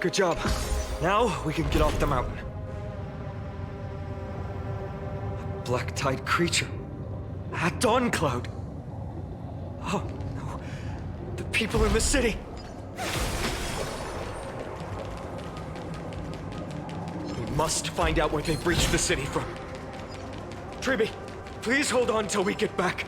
Good job. Now we can get off the mountain. A black-tide creature. A dawn cloud. Oh, no. The people in the city. We must find out where they breached the city from. Triby, please hold on till we get back.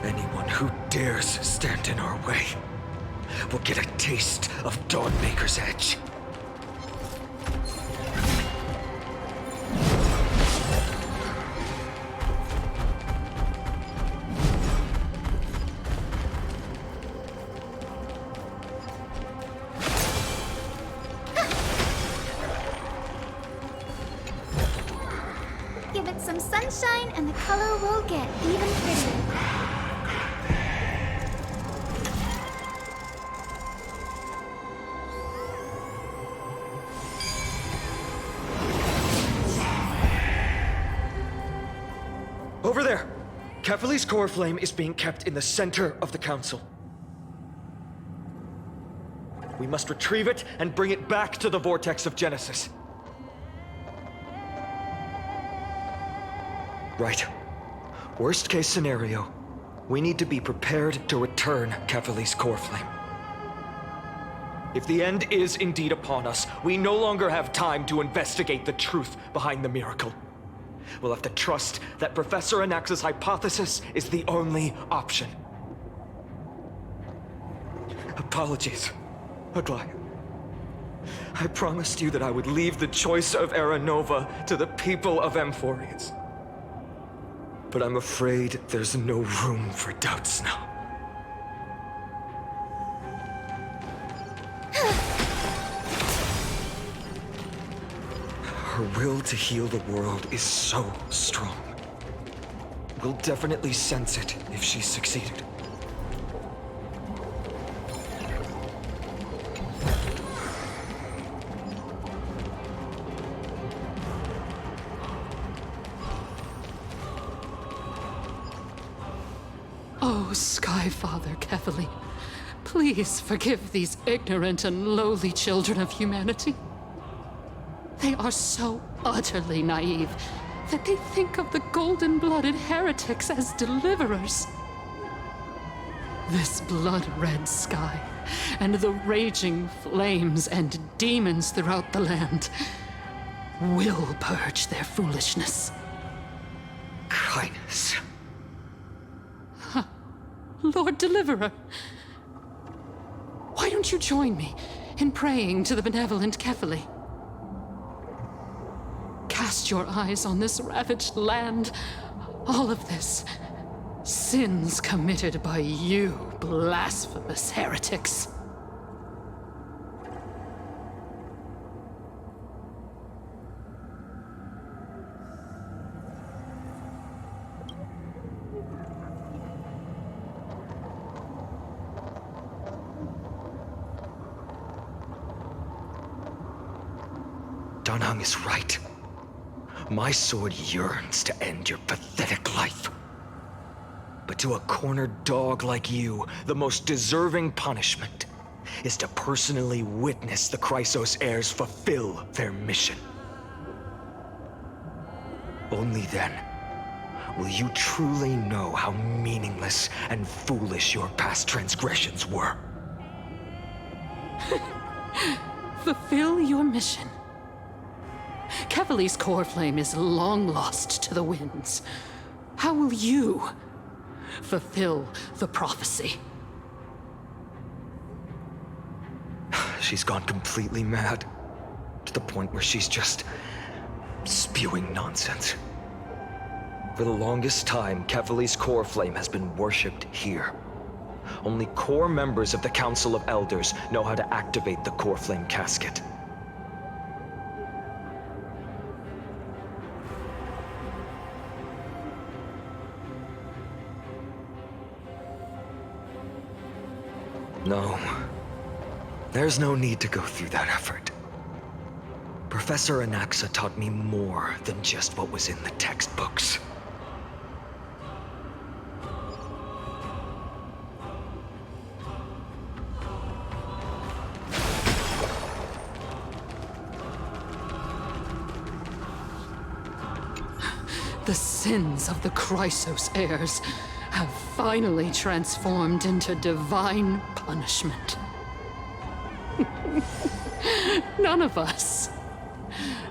Anyone who dares stand in our way will get a taste of Dawnmaker's edge. Give it some sunshine and the color will get even prettier. Over there! Kefali's core flame is being kept in the center of the council. We must retrieve it and bring it back to the vortex of Genesis. Right. Worst case scenario, we need to be prepared to return Kefali's core flame. If the end is indeed upon us, we no longer have time to investigate the truth behind the miracle. We'll have to trust that Professor Anax's hypothesis is the only option. Apologies, Aglaia. I promised you that I would leave the choice of Era Nova to the people of Amphorians. But I'm afraid there's no room for doubts now. Her will to heal the world is so strong. We'll definitely sense it if she's succeeded. Oh, Skyfather Kefali, please forgive these ignorant and lowly children of humanity. They are so utterly naive that they think of the golden-blooded heretics as deliverers. This blood-red sky and the raging flames and demons throughout the land will purge their foolishness. Kindness. Lord Deliverer, why don't you join me in praying to the benevolent Kefali? Cast your eyes on this ravaged land. All of this, sins committed by you, blasphemous heretics. Danheng is right. My sword yearns to end your pathetic life. But to a cornered dog like you, the most deserving punishment is to personally witness the Chrysos heirs fulfill their mission. Only then will you truly know how meaningless and foolish your past transgressions were. Fulfill your mission. Kefali's core flame is long lost to the winds. How will you fulfill the prophecy? She's gone completely mad, to the point where she's just spewing nonsense. For the longest time, Kefali's core flame has been worshipped here. Only core members of the Council of Elders know how to activate the core flame casket. No. There's no need to go through that effort. Professor Anaxa taught me more than just what was in the textbooks. The sins of the Chrysos heirs have finally transformed into divine punishment. None of us,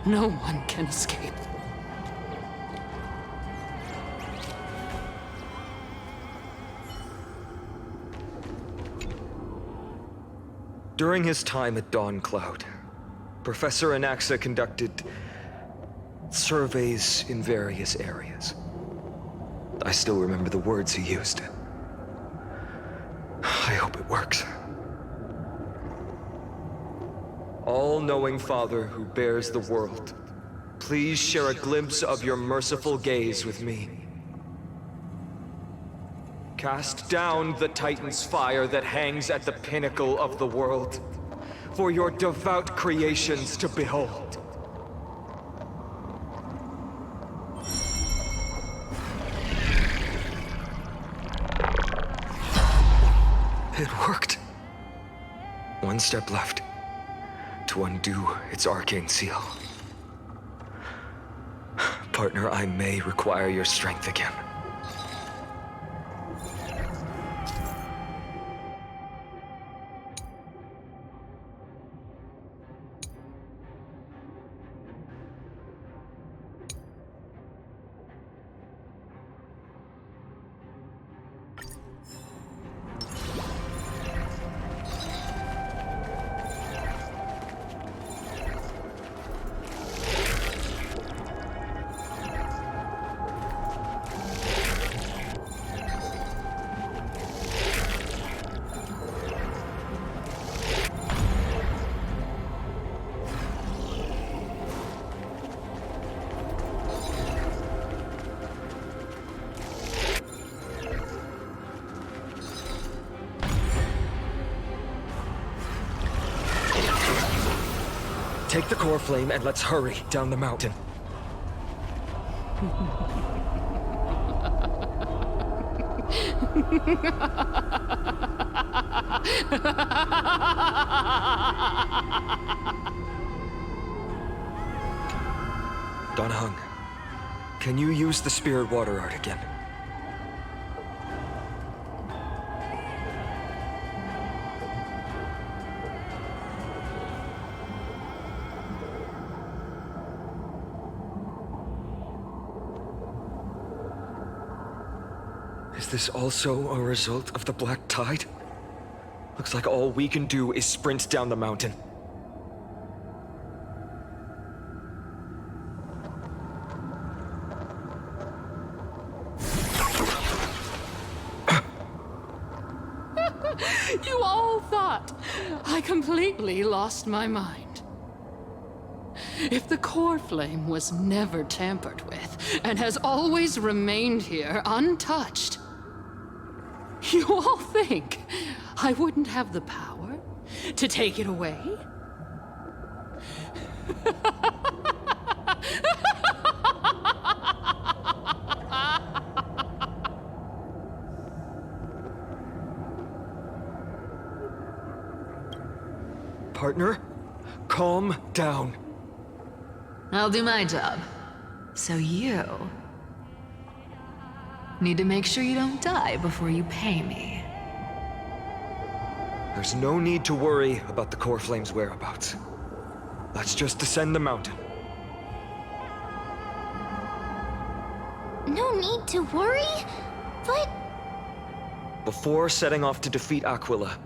no one can escape. During his time at Dawn Cloud, Professor Anaxa conducted surveys in various areas. I still remember the words he used. I hope it works. All-knowing Father who bears the world, please share a glimpse of your merciful gaze with me. Cast down the Titan's fire that hangs at the pinnacle of the world, for your devout creations to behold. It worked. One step left to undo its arcane seal. Partner, I may require your strength again. Take the core flame and let's hurry down the mountain. Don Hung, can you use the spirit water art again? Is this also a result of the Black Tide? Looks like all we can do is sprint down the mountain. You all thought I completely lost my mind. If the core flame was never tampered with and has always remained here untouched, you all think I wouldn't have the power to take it away? Partner, calm down. I'll do my job. So you need to make sure you don't die before you pay me. There's no need to worry about the core flame's whereabouts. Let's just descend the mountain. No need to worry? But Before setting off to defeat Aquila,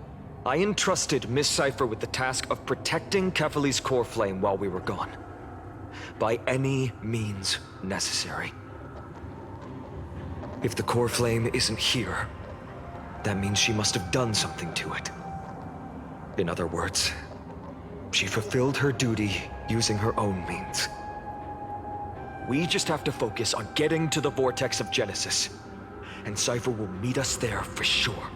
I entrusted Miss Cipher with the task of protecting Kefali's core flame while we were gone. By any means necessary. If the core flame isn't here, that means she must have done something to it. In other words, she fulfilled her duty using her own means. We just have to focus on getting to the vortex of Genesis, and Cipher will meet us there for sure.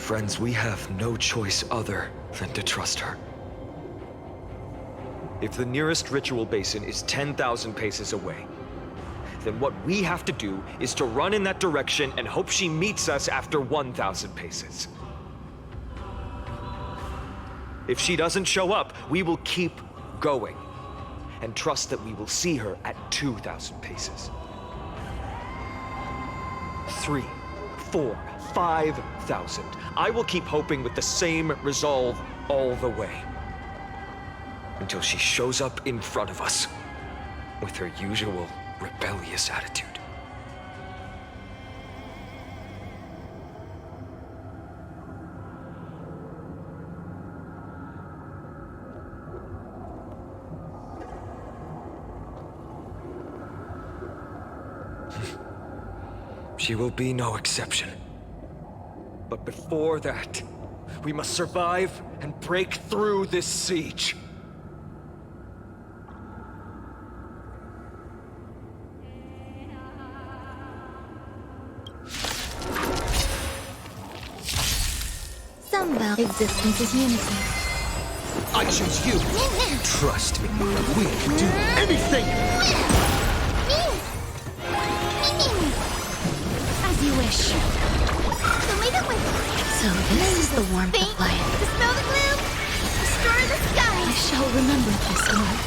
Friends, we have no choice other than to trust her. If the nearest ritual basin is 10,000 paces away, then what we have to do is to run in that direction and hope she meets us after 1,000 paces. If she doesn't show up, we will keep going and trust that we will see her at 2,000 paces. 3, 4, 5,000. I will keep hoping with the same resolve all the way. Until she shows up in front of us with her usual rebellious attitude. She will be no exception. But before that, we must survive and break through this siege. Samba. Existence is unity. I choose you. Trust me, we can do anything! As you wish. So leave it with me. So this is the warmth of life. Dispel the gloom. Destroy the sky. I shall remember this mark.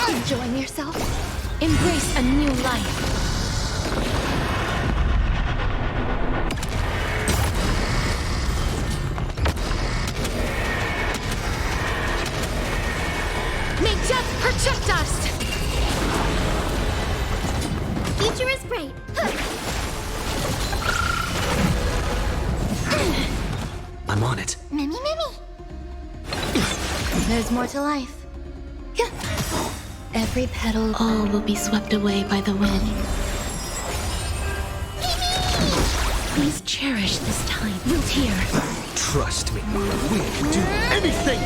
Enjoying yourself? Embrace a new life. May death protect us! Future is bright. I'm on it. Mimi. There's more to life. Every petal... All will be swept away by the wind. Please cherish this time. We'll hear. Trust me, we can do anything!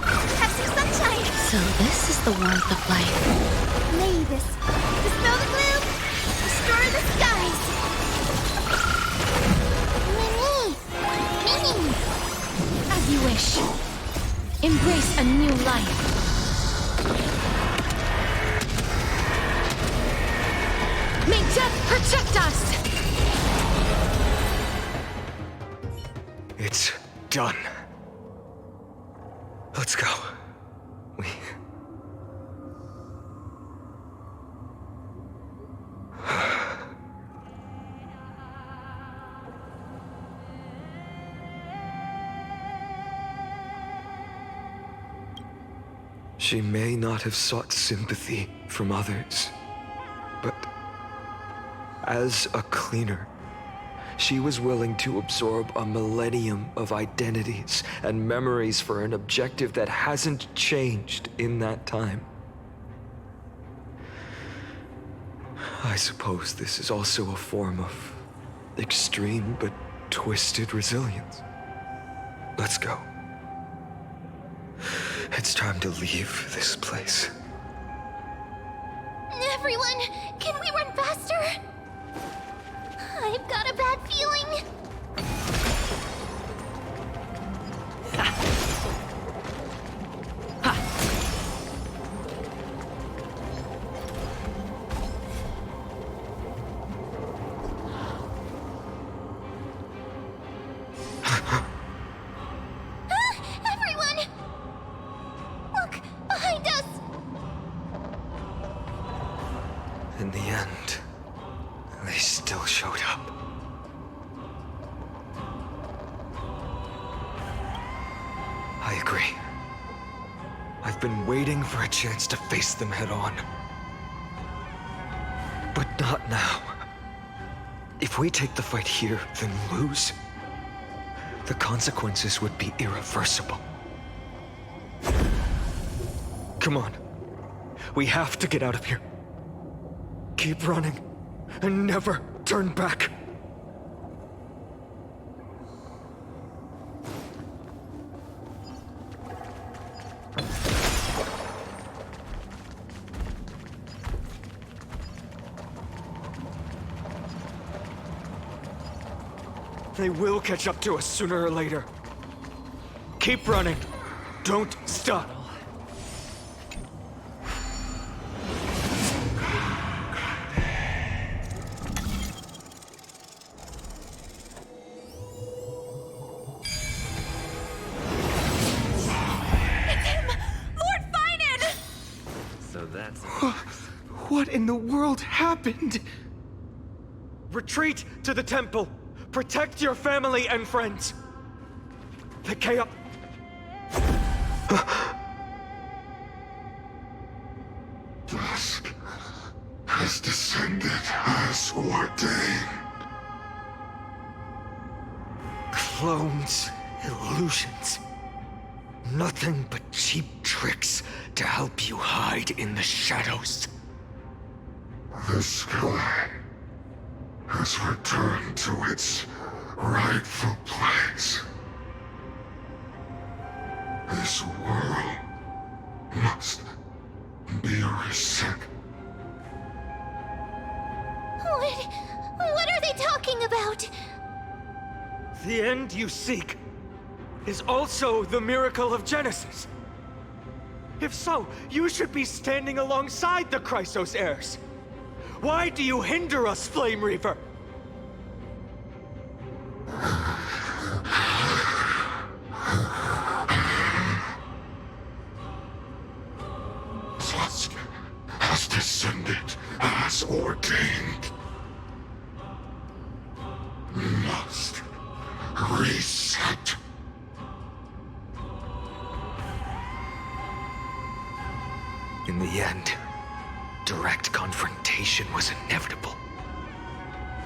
Have some sunshine. So this is the warmth of life. May this dispel the gloom, destroy the skies. Mimi. As you wish. Embrace a new life. May death protect us! It's done. Let's go. She may not have sought sympathy from others, but as a cleaner, she was willing to absorb a millennium of identities and memories for an objective that hasn't changed in that time. I suppose this is also a form of extreme but twisted resilience. Let's go. It's time to leave this place. Everyone, can we run faster? I've got a bad feeling. Everyone! Look, behind us! In the end, they still showed up. I agree. I've been waiting for a chance to face them head on. But not now. If we take the fight here, then lose, the consequences would be irreversible. Come on. We have to get out of here. Keep running, and never turn back. They will catch up to us sooner or later. Keep running. Don't stop. What in the world happened? Retreat to the temple. Protect your family and friends. The chaos. Dusk has descended as ordained. Clones, illusions. Nothing but cheap tricks to help you hide in the shadows. The sky has returned to its rightful place. This world must be reset. What are they talking about? The end you seek is also the miracle of Genesis. If so, you should be standing alongside the Chrysos heirs. Why do you hinder us, Flame Reaver? Dusk has descended as ordained. Must reset. In the end, direct confrontation was inevitable.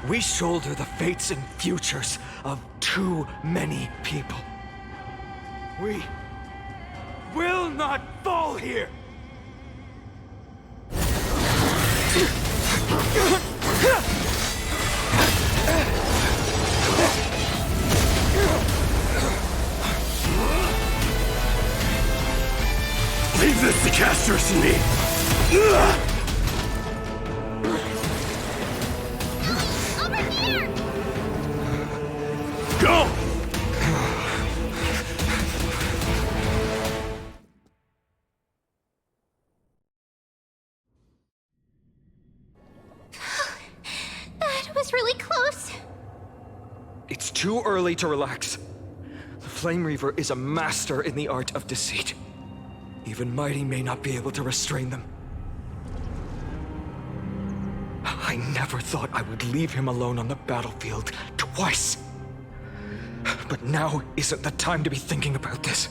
We shoulder the fates and futures of too many people. We will not fall here! Leave this to Castros and me! Over here! Go! That was really close. It's too early to relax. The Flame Reaver is a master in the art of deceit. Even Mighty may not be able to restrain them. I never thought I would leave him alone on the battlefield twice. But now isn't the time to be thinking about this.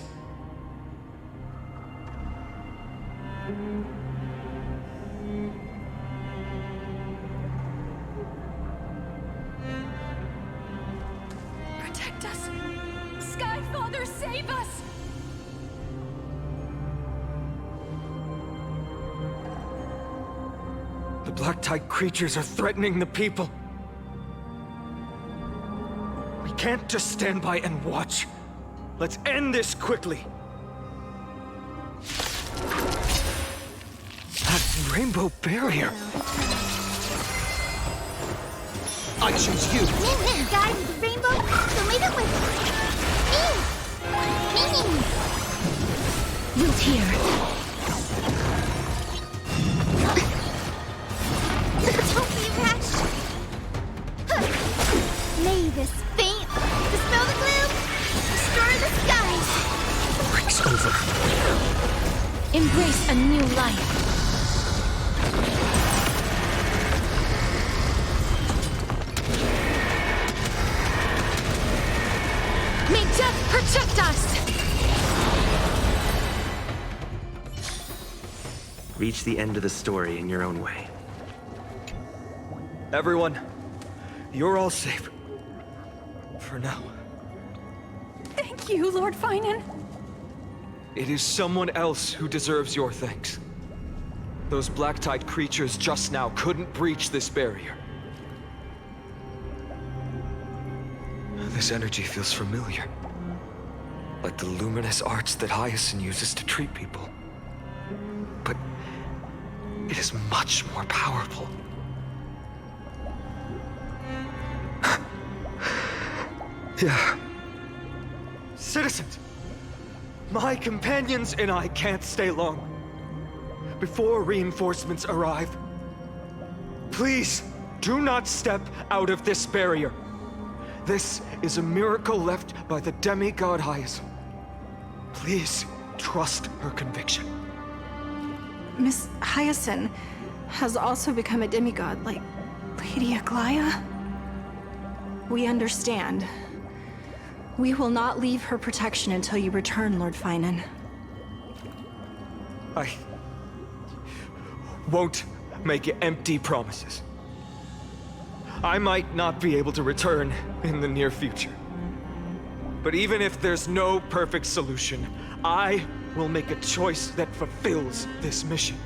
Protect us! Sky Father, save us! The Black Tide creatures are threatening the people. We can't just stand by and watch. Let's end this quickly. That rainbow barrier. I choose you. Guide the rainbow, so leave it with me. Wilt here. Don't be rash. May this faint dispel the gloom, restore the skies. Break's over. Embrace a new life. May death protect us! Reach the end of the story in your own way. Everyone, you're all safe. For now. Thank you, Lord Finan. It is someone else who deserves your thanks. Those Black Tide creatures just now couldn't breach this barrier. This energy feels familiar. Like the luminous arts that Hyacinth uses to treat people. But it is much more powerful. Yeah. Citizens! My companions and I can't stay long. Before reinforcements arrive, please do not step out of this barrier. This is a miracle left by the demigod Hyacinth. Please trust her conviction. Miss Hyacinth has also become a demigod, like Lady Aglaya. We understand. We will not leave her protection until you return, Lord Finan. I won't make empty promises. I might not be able to return in the near future. But even if there's no perfect solution, I will make a choice that fulfills this mission.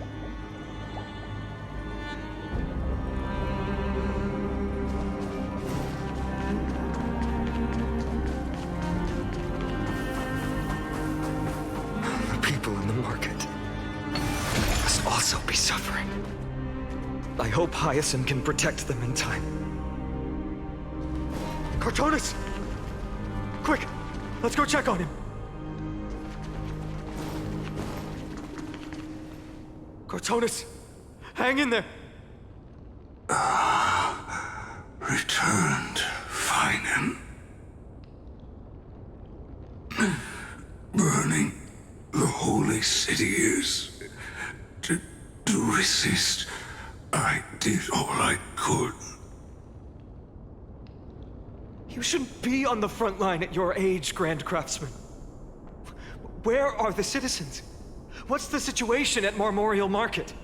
The people in the market must also be suffering. I hope Hyacinth can protect them in time. Cartonis! Quick! Let's go check on him! Cartonis! Hang in there! Returned, Finan. Burning the holy city is... To resist, I did all I could. You shouldn't be on the front line at your age, Grand Craftsman. Where are the citizens? What's the situation at Marmorial Market?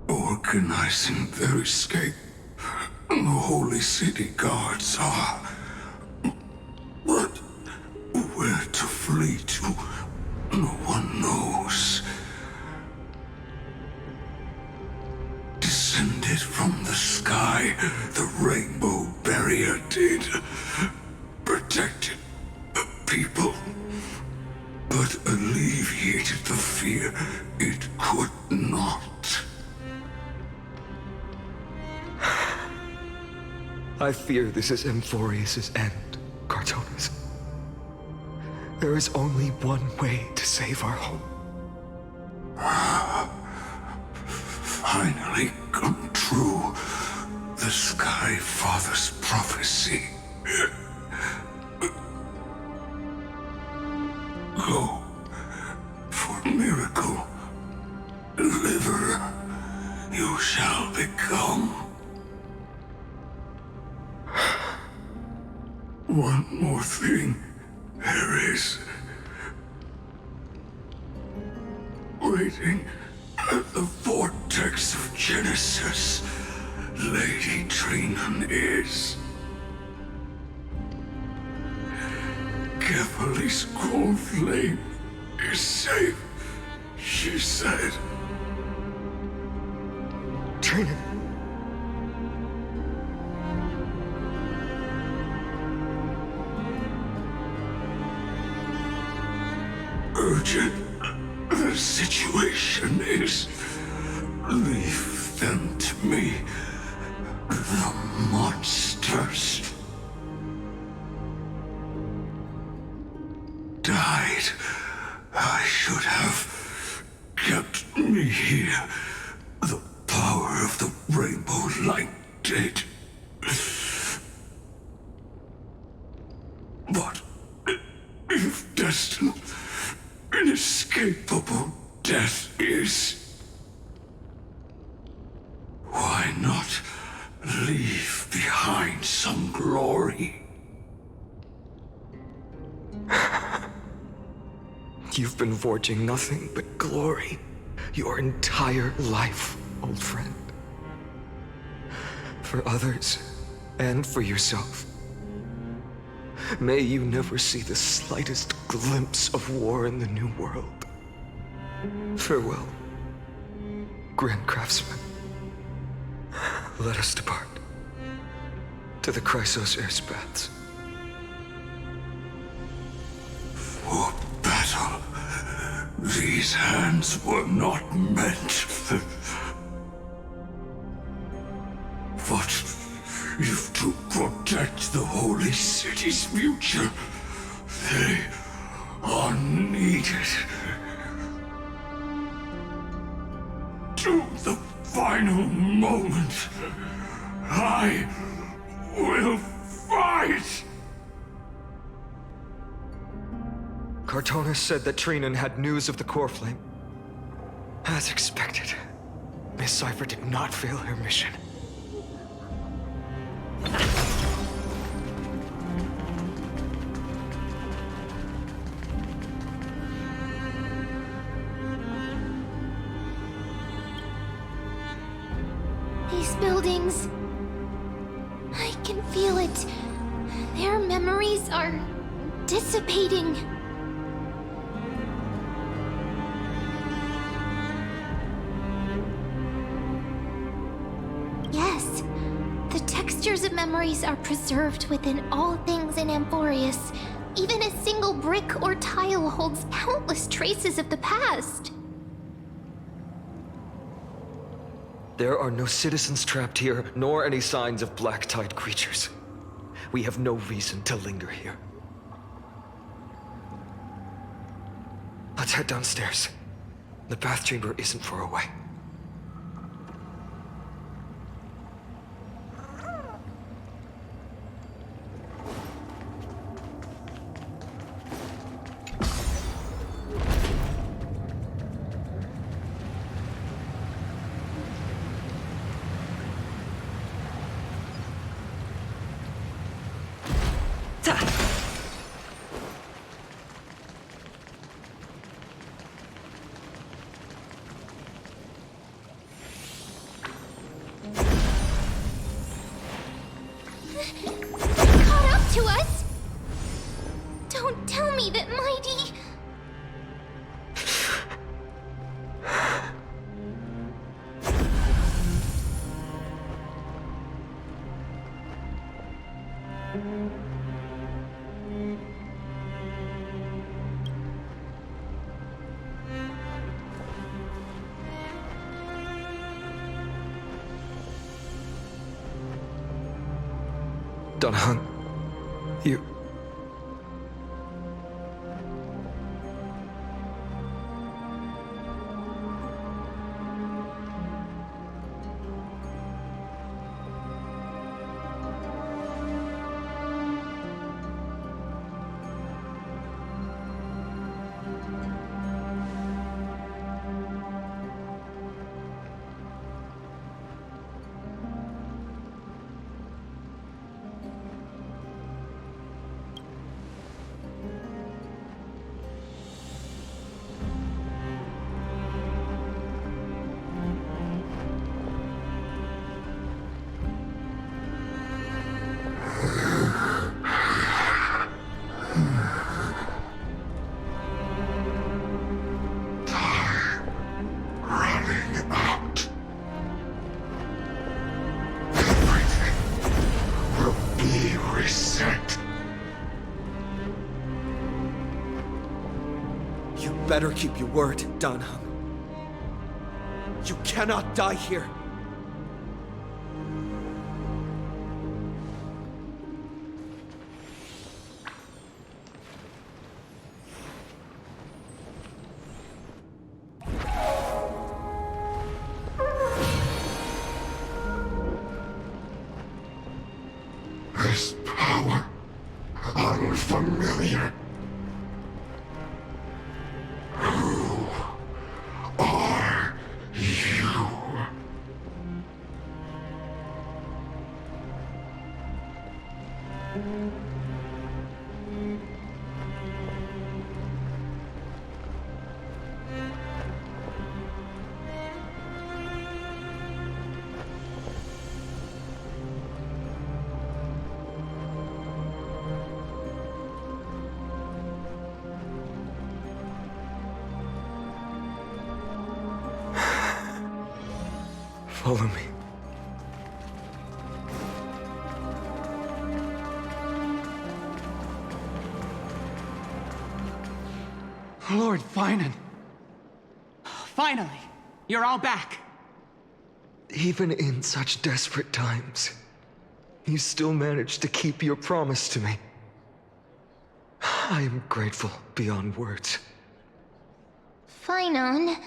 Organizing their escape. The holy city guards are... But where to flee to, no one knows. Descended from the sky, the rainbow barrier did. Protected people, but alleviated the fear it could not. I fear this is Amphorius' end, Cartonis. There is only one way to save our home. Finally come true, the Sky Father's prophecy. Go for miracle. Deliver, you shall become. One more thing, Ares. Waiting at the vortex of Genesis, Lady Trinan is. Kefali's cold flame is safe, she said. Trinan. Urgent. The situation is... Leave them to me. The monsters. Died. I should have kept me here. The power of the rainbow light did. But if destined, inescapable death is, why not leave behind some glory? You've been forging nothing but glory your entire life, old friend. For others, and for yourself. May you never see the slightest glimpse of war in the New World. Farewell, Grand Craftsman. Let us depart to the Chrysos Airspaths. For battle, these hands were not meant. But if to protect the holy city's future. They are needed. To the final moment, I will fight! Cartonis said that Trinan had news of the core flame. As expected, Miss Cipher did not fail her mission. These buildings... I can feel it. Their memories are dissipating. Yes, the textures of memories are preserved within all things in Amphorius. Even a single brick or tile holds countless traces of the past. There are no citizens trapped here, nor any signs of black-tide creatures. We have no reason to linger here. Let's head downstairs. The bath chamber isn't far away. Caught up to us? Don't tell me that Mighty... Dunhung, you... Running out. Everything will be reset. You better keep your word, Danhung. You cannot die here. This power, unfamiliar. Who are you? Follow me. Lord Finan. Finally, you're all back. Even in such desperate times, you still managed to keep your promise to me. I am grateful beyond words. Finon,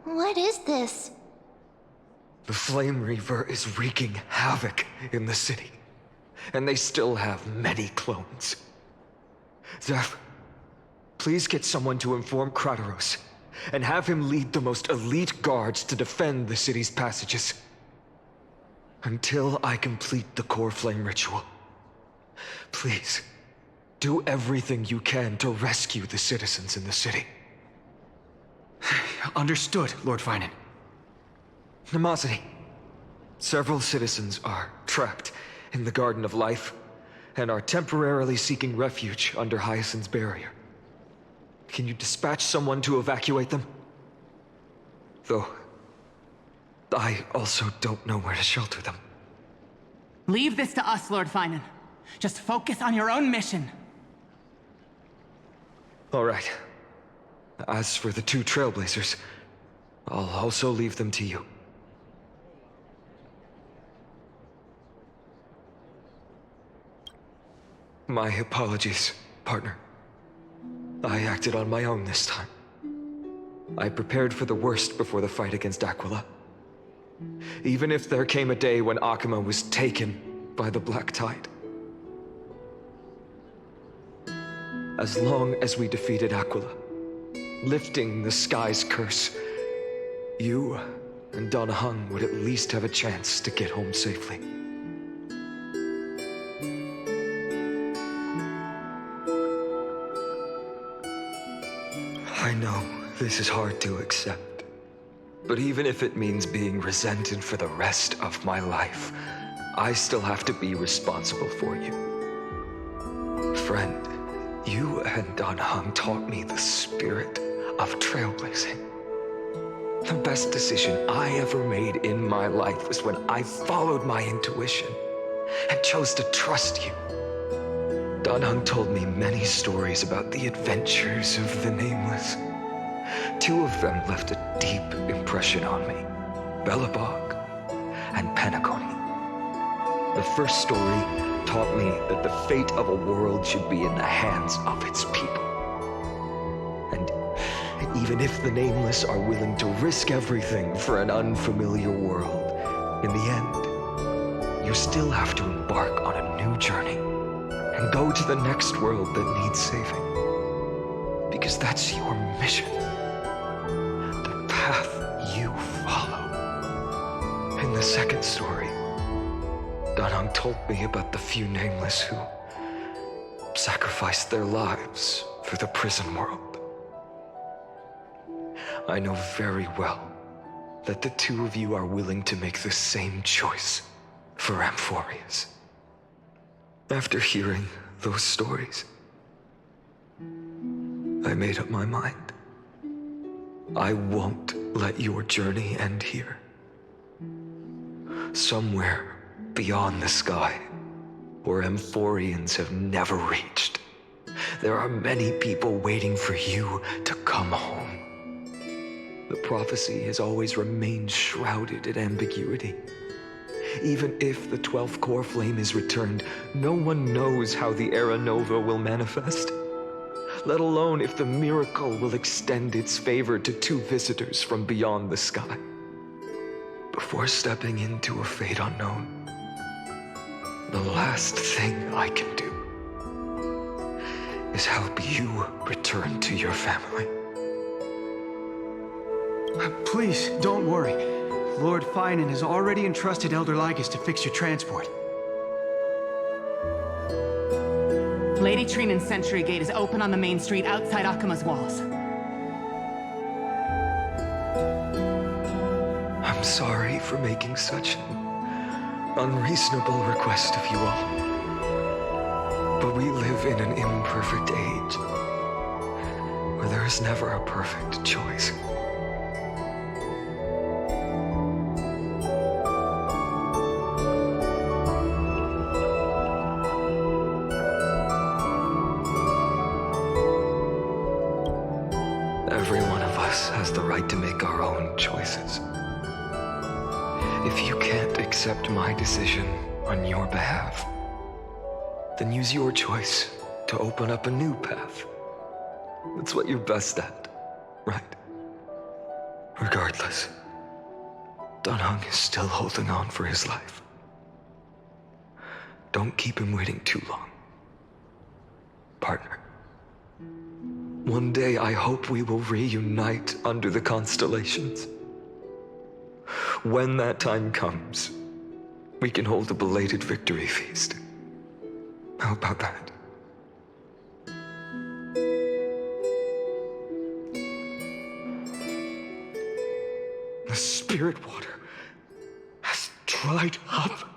what is this? The Flame Reaver is wreaking havoc in the city, and they still have many clones. Zeph, please get someone to inform Kratos, and have him lead the most elite guards to defend the city's passages. Until I complete the core flame ritual. Please, do everything you can to rescue the citizens in the city. Understood, Lord Finan. Nemazity, several citizens are trapped in the Garden of Life and are temporarily seeking refuge under Hyacinth's barrier. Can you dispatch someone to evacuate them? Though, I also don't know where to shelter them. Leave this to us, Lord Finan. Just focus on your own mission. All right. As for the two Trailblazers, I'll also leave them to you. My apologies, partner. I acted on my own this time. I prepared for the worst before the fight against Aquila. Even if there came a day when Akuma was taken by the Black Tide. As long as we defeated Aquila, lifting the sky's curse, you and Donna Hung would at least have a chance to get home safely. I know this is hard to accept, but even if it means being resented for the rest of my life, I still have to be responsible for you. Friend, you and Donna Hung taught me the spirit of trailblazing. The best decision I ever made in my life was when I followed my intuition and chose to trust you. Donna Hung told me many stories about the adventures of the Nameless. Two of them left a deep impression on me, Belobog and Penacony. The first story taught me that the fate of a world should be in the hands of its people. And even if the Nameless are willing to risk everything for an unfamiliar world, in the end, you still have to embark on a new journey and go to the next world that needs saving. Because that's your mission. The path you follow. In the second story, Donna Hung told me about the few Nameless who sacrificed their lives for the prison world. I know very well that the two of you are willing to make the same choice for Amphorius. After hearing those stories, I made up my mind. I won't let your journey end here. Somewhere beyond the sky, where Amphorians have never reached, there are many people waiting for you to come home. The prophecy has always remained shrouded in ambiguity. Even if the 12th core flame is returned, no one knows how the Era Nova will manifest. Let alone if the miracle will extend its favor to two visitors from beyond the sky. Before stepping into a fate unknown, the last thing I can do is help you return to your family. Please, don't worry. Lord Finan has already entrusted Elder Lygus to fix your transport. Lady Trinan's Sentry Gate is open on the main street outside Akuma's walls. I'm sorry for making such an unreasonable request of you all. But we live in an imperfect age, where there is never a perfect choice. Every one of us has the right to make our own choices. If you can't accept my decision on your behalf, then use your choice to open up a new path. That's what you're best at, right? Regardless, Dunhung is still holding on for his life. Don't keep him waiting too long. Partner. One day I hope we will reunite under the constellations. When that time comes, we can hold a belated victory feast. How about that? The spirit water has dried up.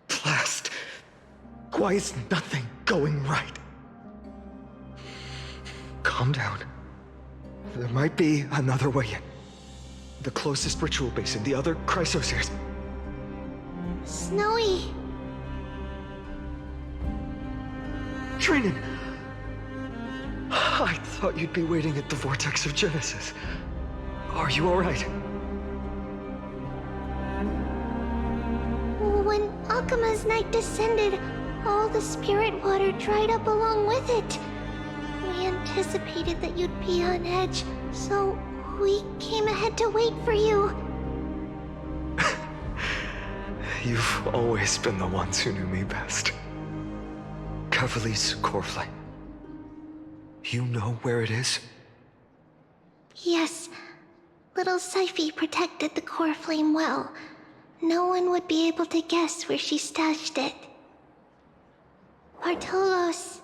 Blast. Why is nothing going right? Calm down. There might be another way in. The closest ritual basin, the other chrysosirs. Snowy. Trinan! I thought you'd be waiting at the Vortex of Genesis. Are you alright? When Akuma's night descended, all the spirit water dried up along with it. We anticipated that you'd be on edge, so we came ahead to wait for you. You've always been the ones who knew me best. Cavalli's core flame. You know where it is? Yes. Little Syphi protected the core flame well. No one would be able to guess where she stashed it. Bartolos,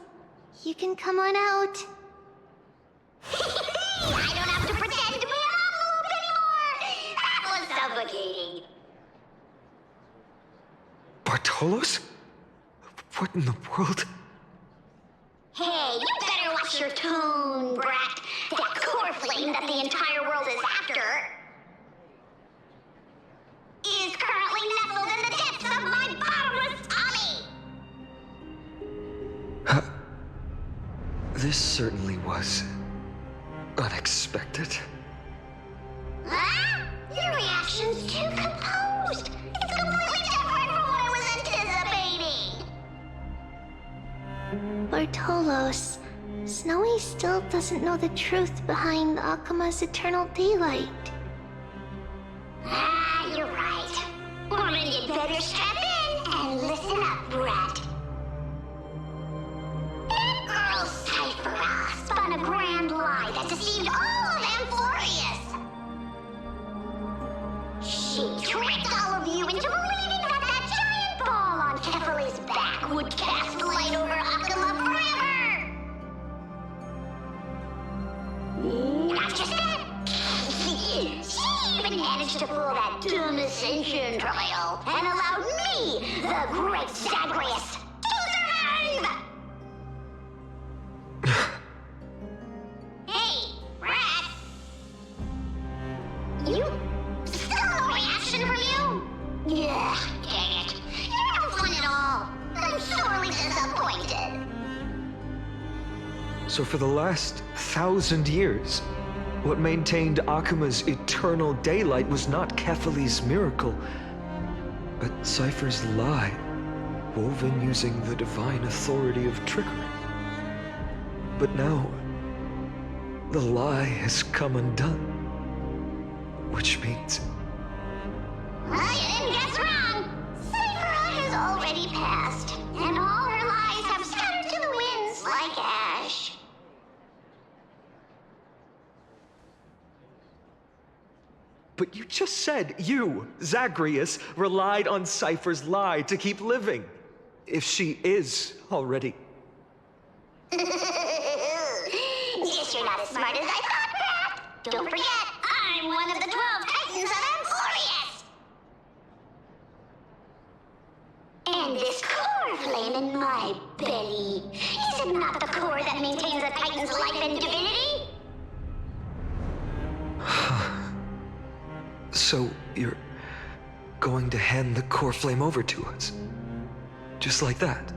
you can come on out. I don't have to pretend to be an envelope anymore! That was suffocating. Bartolos? What in the world? Hey, you better watch your tone, brat. That core flame that the entire world is after is currently nestled in the depths of my bottomless tummy! This certainly was unexpected. Huh? Your reaction's too composed. It's completely different from what I was anticipating. Bartolos, Snowy still doesn't know the truth behind Akuma's eternal daylight. You're right. Woman, you'd better strap in and listen up, brat. That girl Cyphera spun a grand lie that deceived all of Amphorius. She tricked all of you into believing that that giant ball on Kefali's back would cast light over Akuma forever. Not just that. She even managed to pull that dumb ascension trial and allowed me, the great Zagreus, to survive! Hey, rat! You... still no reaction from you? Yeah, dang it. You're no fun at all. I'm sorely disappointed. So for the last 1,000 years, what maintained Akuma's eternal daylight was not Kefali's miracle, but Cypher's lie, woven using the divine authority of trickery. But now, the lie has come undone, which means... Well, you didn't guess wrong. Cyphera has already passed, and all her lies have scattered to the winds like ash. But you just said you, Zagreus, relied on Cypher's lie to keep living. If she is already. Guess you're not as smart as I thought, Pat. Don't forget, I'm one of the 12 Titans of Amphorius. And this core flame in my belly, is it not the core that maintains a Titan's life and divinity? So you're going to hand the core flame over to us? Just like that?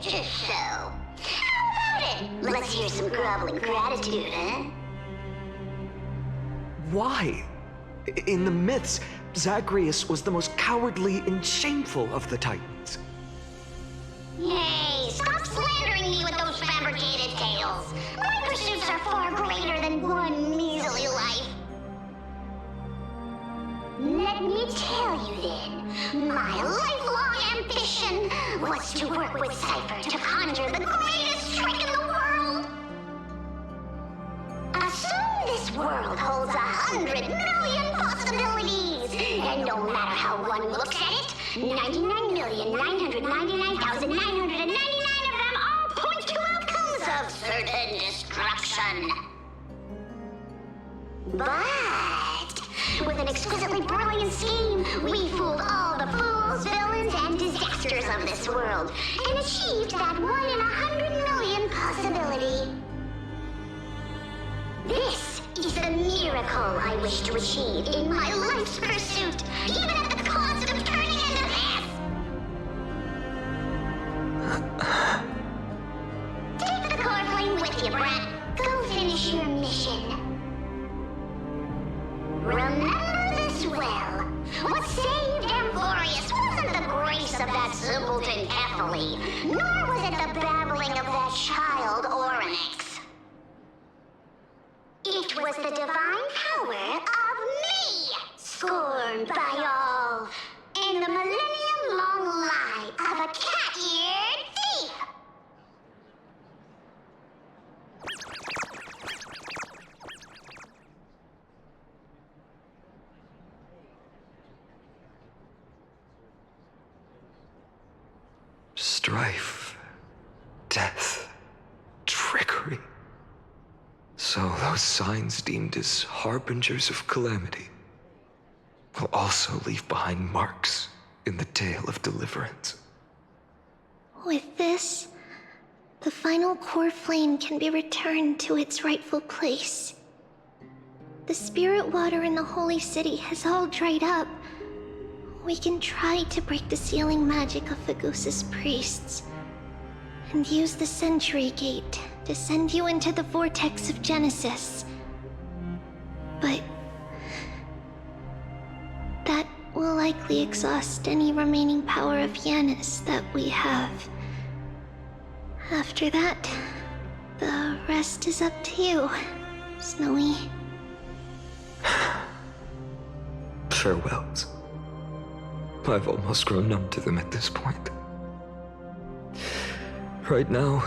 Just so. How about it? Let's hear some groveling gratitude, huh? Why? In the myths, Zagreus was the most cowardly and shameful of the Titans. Hey, stop slandering me with those fabricated tales. My pursuits are far greater than one measly life. Let me tell you then, my lifelong ambition was to work with Cypher to conjure the greatest trick in the world. Assume this world holds 100 million possibilities, and no matter how one looks at it, 99,999,999 of them all point to outcomes of certain destruction. But with an exquisitely brilliant scheme, we fooled all the fools, villains, and disasters of this world, and achieved that 1 in 100 million possibility. This is the miracle I wish to achieve in my life's pursuit, even at the cost of turning into this! Take the core flame with you, brat. Go finish your mission. Remember this well. What saved Amphorius wasn't the grace of that simpleton Ethely, nor was it the babbling of that child Oryx. It was the divine power of me, scorned by all, and the millennium-long lie of a cat-eared thief. Strife, death, trickery. So those signs deemed as harbingers of calamity will also leave behind marks in the tale of deliverance. With this, the final core flame can be returned to its rightful place. The spirit water in the holy city has all dried up. We can try to break the sealing magic of Fagusa's priests and use the Century Gate to send you into the vortex of Genesis. But that will likely exhaust any remaining power of Yanis that we have. After that, the rest is up to you, Snowy. Farewells. I've almost grown numb to them at this point. Right now,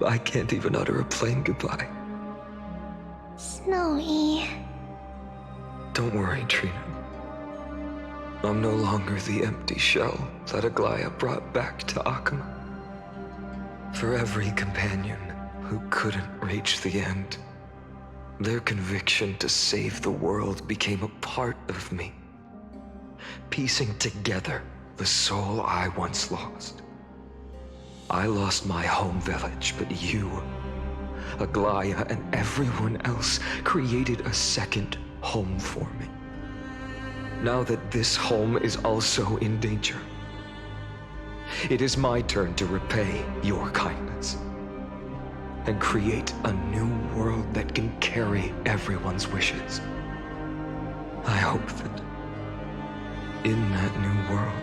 I can't even utter a plain goodbye. Snowy. Don't worry, Trina. I'm no longer the empty shell that Aglaya brought back to Akama. For every companion who couldn't reach the end, their conviction to save the world became a part of me, piecing together the soul I once lost. I lost my home village, but you, Aglaya, and everyone else created a second home for me. Now that this home is also in danger, it is my turn to repay your kindness and create a new world that can carry everyone's wishes. I hope that in that new world,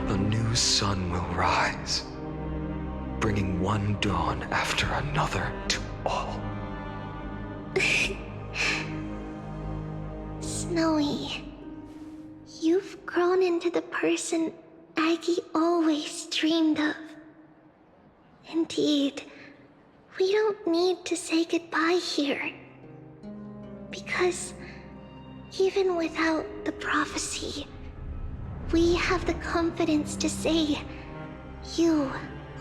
a new sun will rise, bringing one dawn after another to all. Snowy, you've grown into the person Aggie always dreamed of. Indeed, we don't need to say goodbye here. Because even without the prophecy, we have the confidence to say you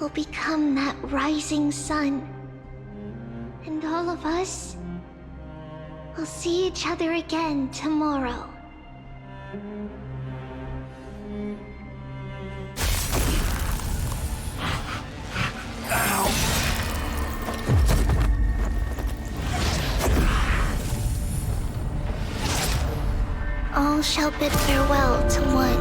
will become that rising sun. And all of us will see each other again tomorrow. All shall bid farewell to one,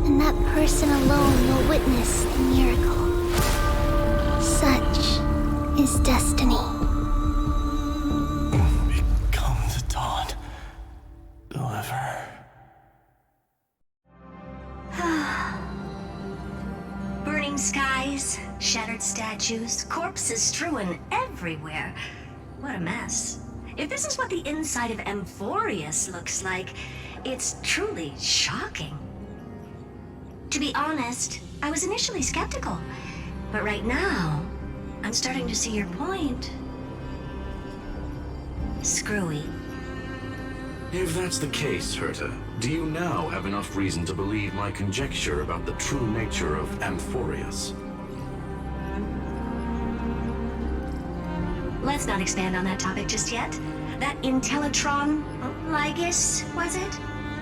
and that person alone will witness the miracle. Such is destiny. Only skies, shattered statues, corpses strewn everywhere. What a mess. If this is what the inside of Amphorius looks like, it's truly shocking. To be honest, I was initially skeptical, but right now, I'm starting to see your point. Screwy. If that's the case, Herta, do you now have enough reason to believe my conjecture about the true nature of Amphorius? Let's not expand on that topic just yet. That Intellitron, Lygus, was it?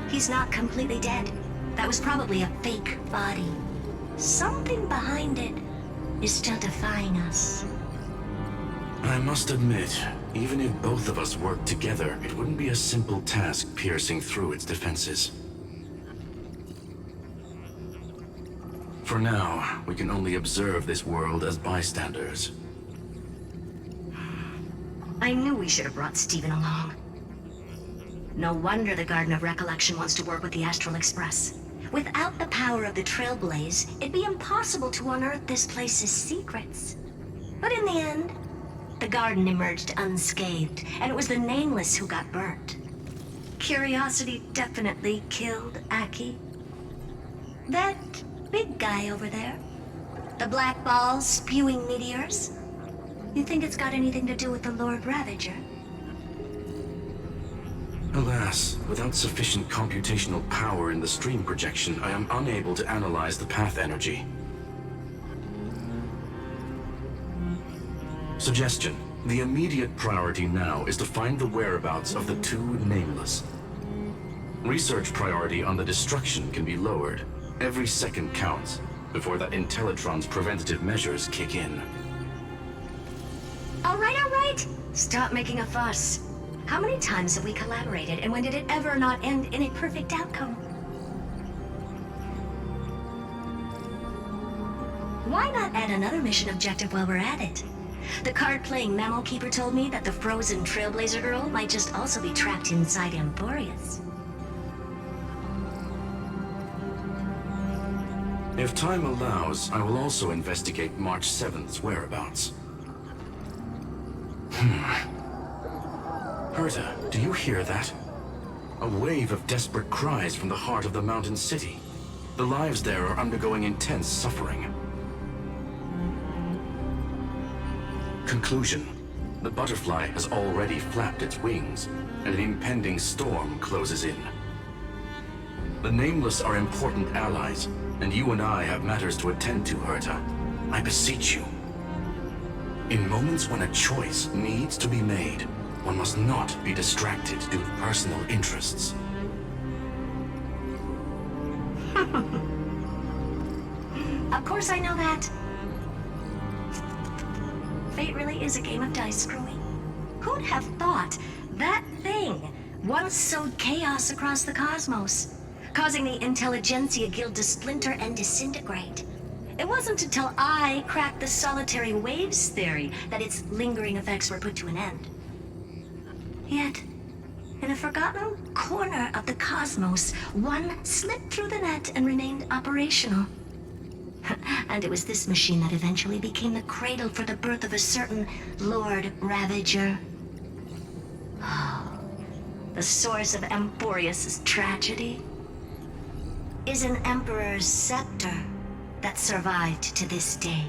He's not completely dead. That was probably a fake body. Something behind it is still defying us. I must admit, even if both of us worked together, it wouldn't be a simple task piercing through its defenses. For now, we can only observe this world as bystanders. I knew we should have brought Stephen along. No wonder the Garden of Recollection wants to work with the Astral Express. Without the power of the Trailblaze, it'd be impossible to unearth this place's secrets. But in the end, the garden emerged unscathed, and it was the Nameless who got burnt. Curiosity definitely killed Aki. That big guy over there, the black ball spewing meteors, you think it's got anything to do with the Lord Ravager? Alas, without sufficient computational power in the stream projection, I am unable to analyze the path energy. Suggestion. The immediate priority now is to find the whereabouts of the two Nameless. Research priority on the destruction can be lowered. Every second counts before that Intellitron's preventative measures kick in. All right. Stop making a fuss. How many times have we collaborated, and when did it ever not end in a perfect outcome? Why not add another mission objective while we're at it? The card-playing Mammal Keeper told me that the frozen Trailblazer girl might just also be trapped inside Amphorius. If time allows, I will also investigate March 7th's whereabouts. Herta, do you hear that? A wave of desperate cries from the heart of the mountain city. The lives there are undergoing intense suffering. Conclusion. The butterfly has already flapped its wings, and an impending storm closes in. The Nameless are important allies, and you and I have matters to attend to, Herta. I beseech you. In moments when a choice needs to be made, one must not be distracted due to personal interests. Of course I know that. Fate really is a game of dice, Screwy. Who'd have thought that thing once sowed chaos across the cosmos, causing the Intelligentsia Guild to splinter and disintegrate? It wasn't until I cracked the solitary waves theory that its lingering effects were put to an end. Yet, in a forgotten corner of the cosmos, one slipped through the net and remained operational. And it was this machine that eventually became the cradle for the birth of a certain Lord Ravager. The source of Amphorius' tragedy is an Emperor's scepter that survived to this day.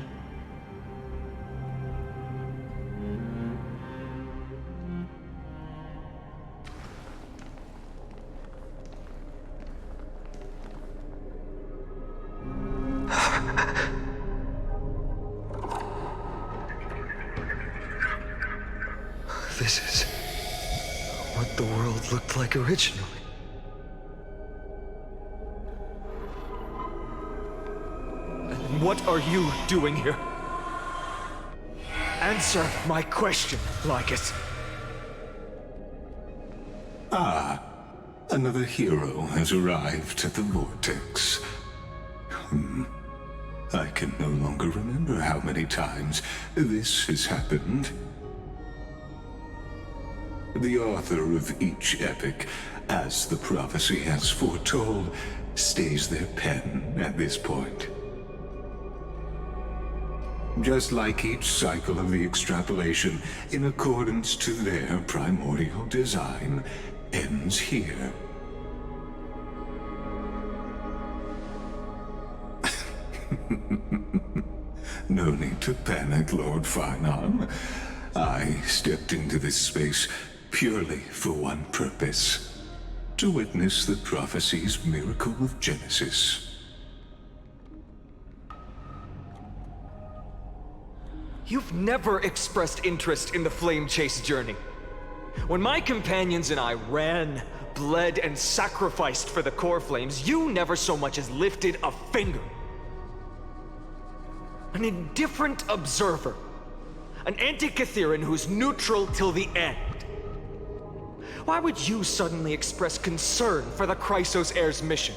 This is what the world looked like originally. And what are you doing here? Answer my question, Lycus. Ah, another hero has arrived at the Vortex. I can no longer remember how many times this has happened. The author of each epic, as the prophecy has foretold, stays their pen at this point. just like each cycle of the extrapolation, in accordance to their primordial design, ends here. No need to panic, Lord Finon. I stepped into this space purely for one purpose: to witness the prophecy's miracle of Genesis. You've never expressed interest in the Flame Chase journey. When my companions and I ran, bled, and sacrificed for the core flames, you never so much as lifted a finger. An indifferent observer. An Antikytheran who's neutral till the end. Why would you suddenly express concern for the Chrysos heir's mission?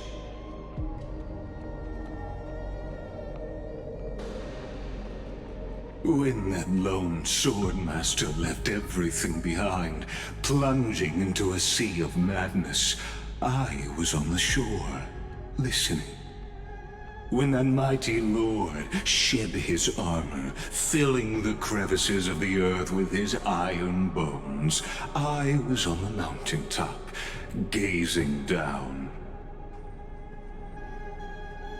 When that lone swordmaster left everything behind, plunging into a sea of madness, I was on the shore, listening. When that mighty lord shed his armor, filling the crevices of the earth with his iron bones, I was on the mountaintop, gazing down.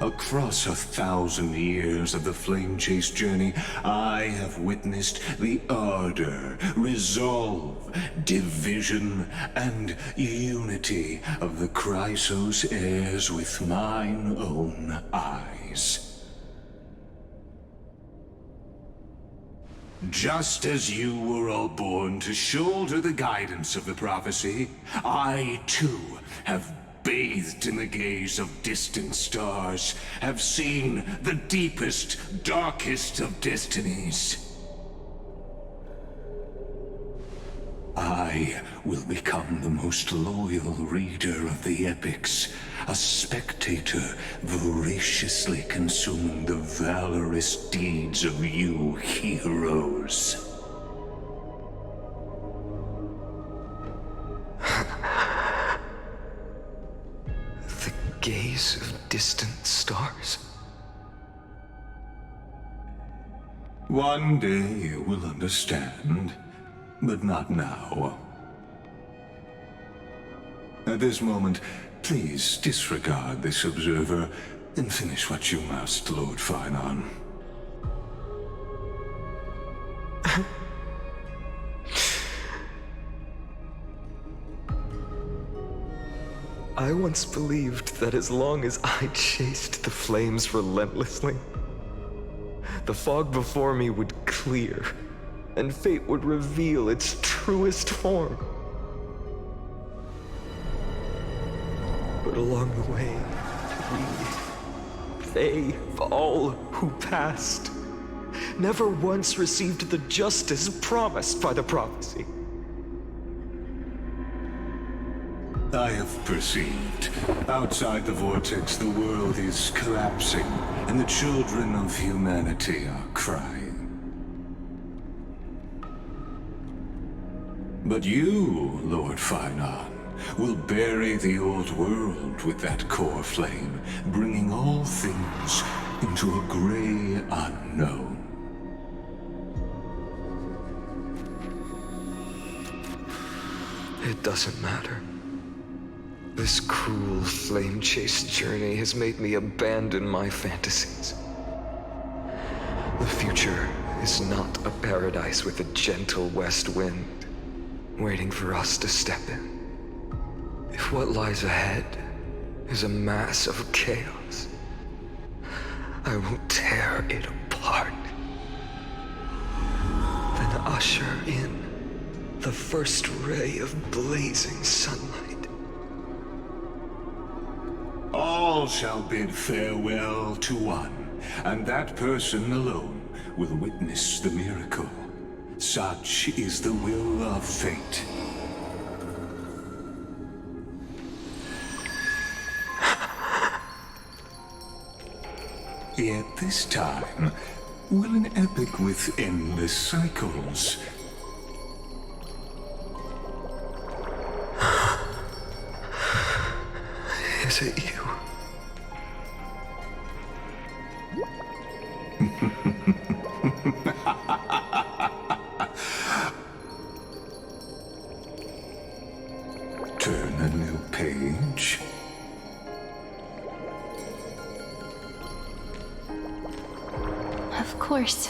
Across 1,000 years of the Flame Chase journey, I have witnessed the ardor, resolve, division, and unity of the Chrysos heirs with mine own eyes. Just as you were all born to shoulder the guidance of the prophecy, I too have bathed in the gaze of distant stars, have seen the deepest, darkest of destinies. I will become the most loyal reader of the epics, a spectator voraciously consuming the valorous deeds of you heroes. Gaze of distant stars. One day you will understand, but not now. At this moment, please disregard this observer and finish what you must, Lord Finon. I once believed that as long as I chased the flames relentlessly, the fog before me would clear, and fate would reveal its truest form. But along the way, they, all who passed, never once received the justice promised by the prophecy. I have perceived. Outside the vortex, the world is collapsing, and the children of humanity are crying. But you, Lord Finon, will bury the old world with that core flame, bringing all things into a gray unknown. It doesn't matter. This cruel flame chase journey has made me abandon my fantasies. The future is not a paradise with a gentle west wind, waiting for us to step in. If what lies ahead is a mass of chaos, I will tear it apart. Then usher in the first ray of blazing sunlight. All shall bid farewell to one, and that person alone will witness the miracle. Such is the will of fate. Yet this time, will an epic with endless cycles Is it you? turn a new page? Of course.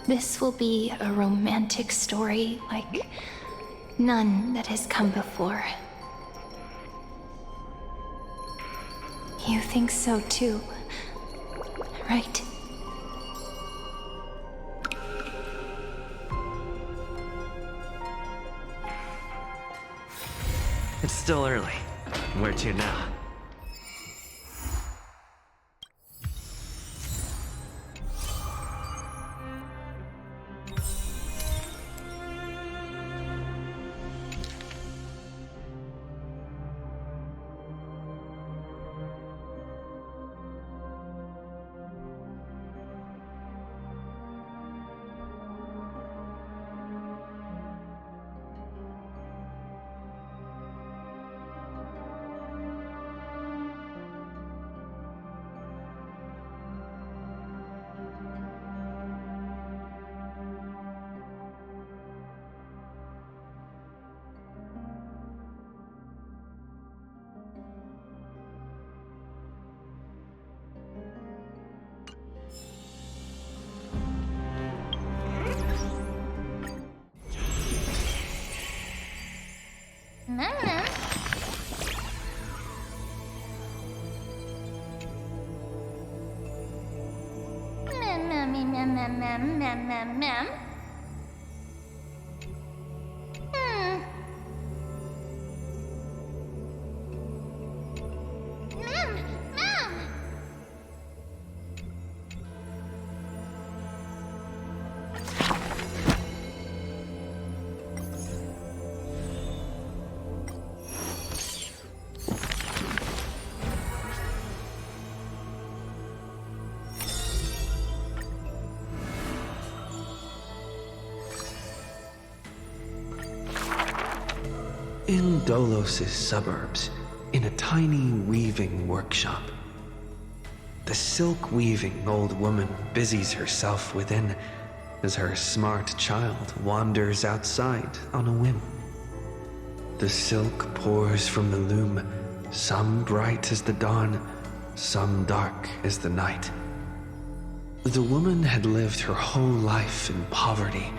This will be a romantic story like none that has come before. You think so too, right? It's still early. Where to now? In Dolos' suburbs, in a tiny weaving workshop, the silk-weaving old woman busies herself within as her smart child wanders outside on a whim. The silk pours from the loom, some bright as the dawn, some dark as the night. The woman had lived her whole life in poverty,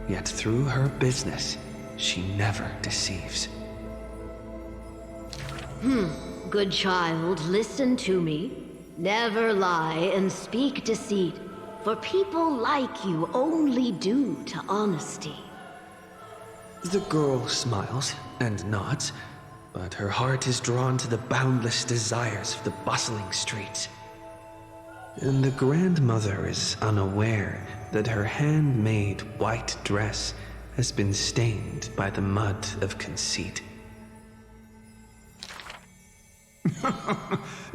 yet through her business, she never deceives. Good child, listen to me. Never lie and speak deceit, for people like you only do to honesty. The girl smiles and nods, but her heart is drawn to the boundless desires of the bustling streets. And the grandmother is unaware that her handmade white dress has been stained by the mud of conceit.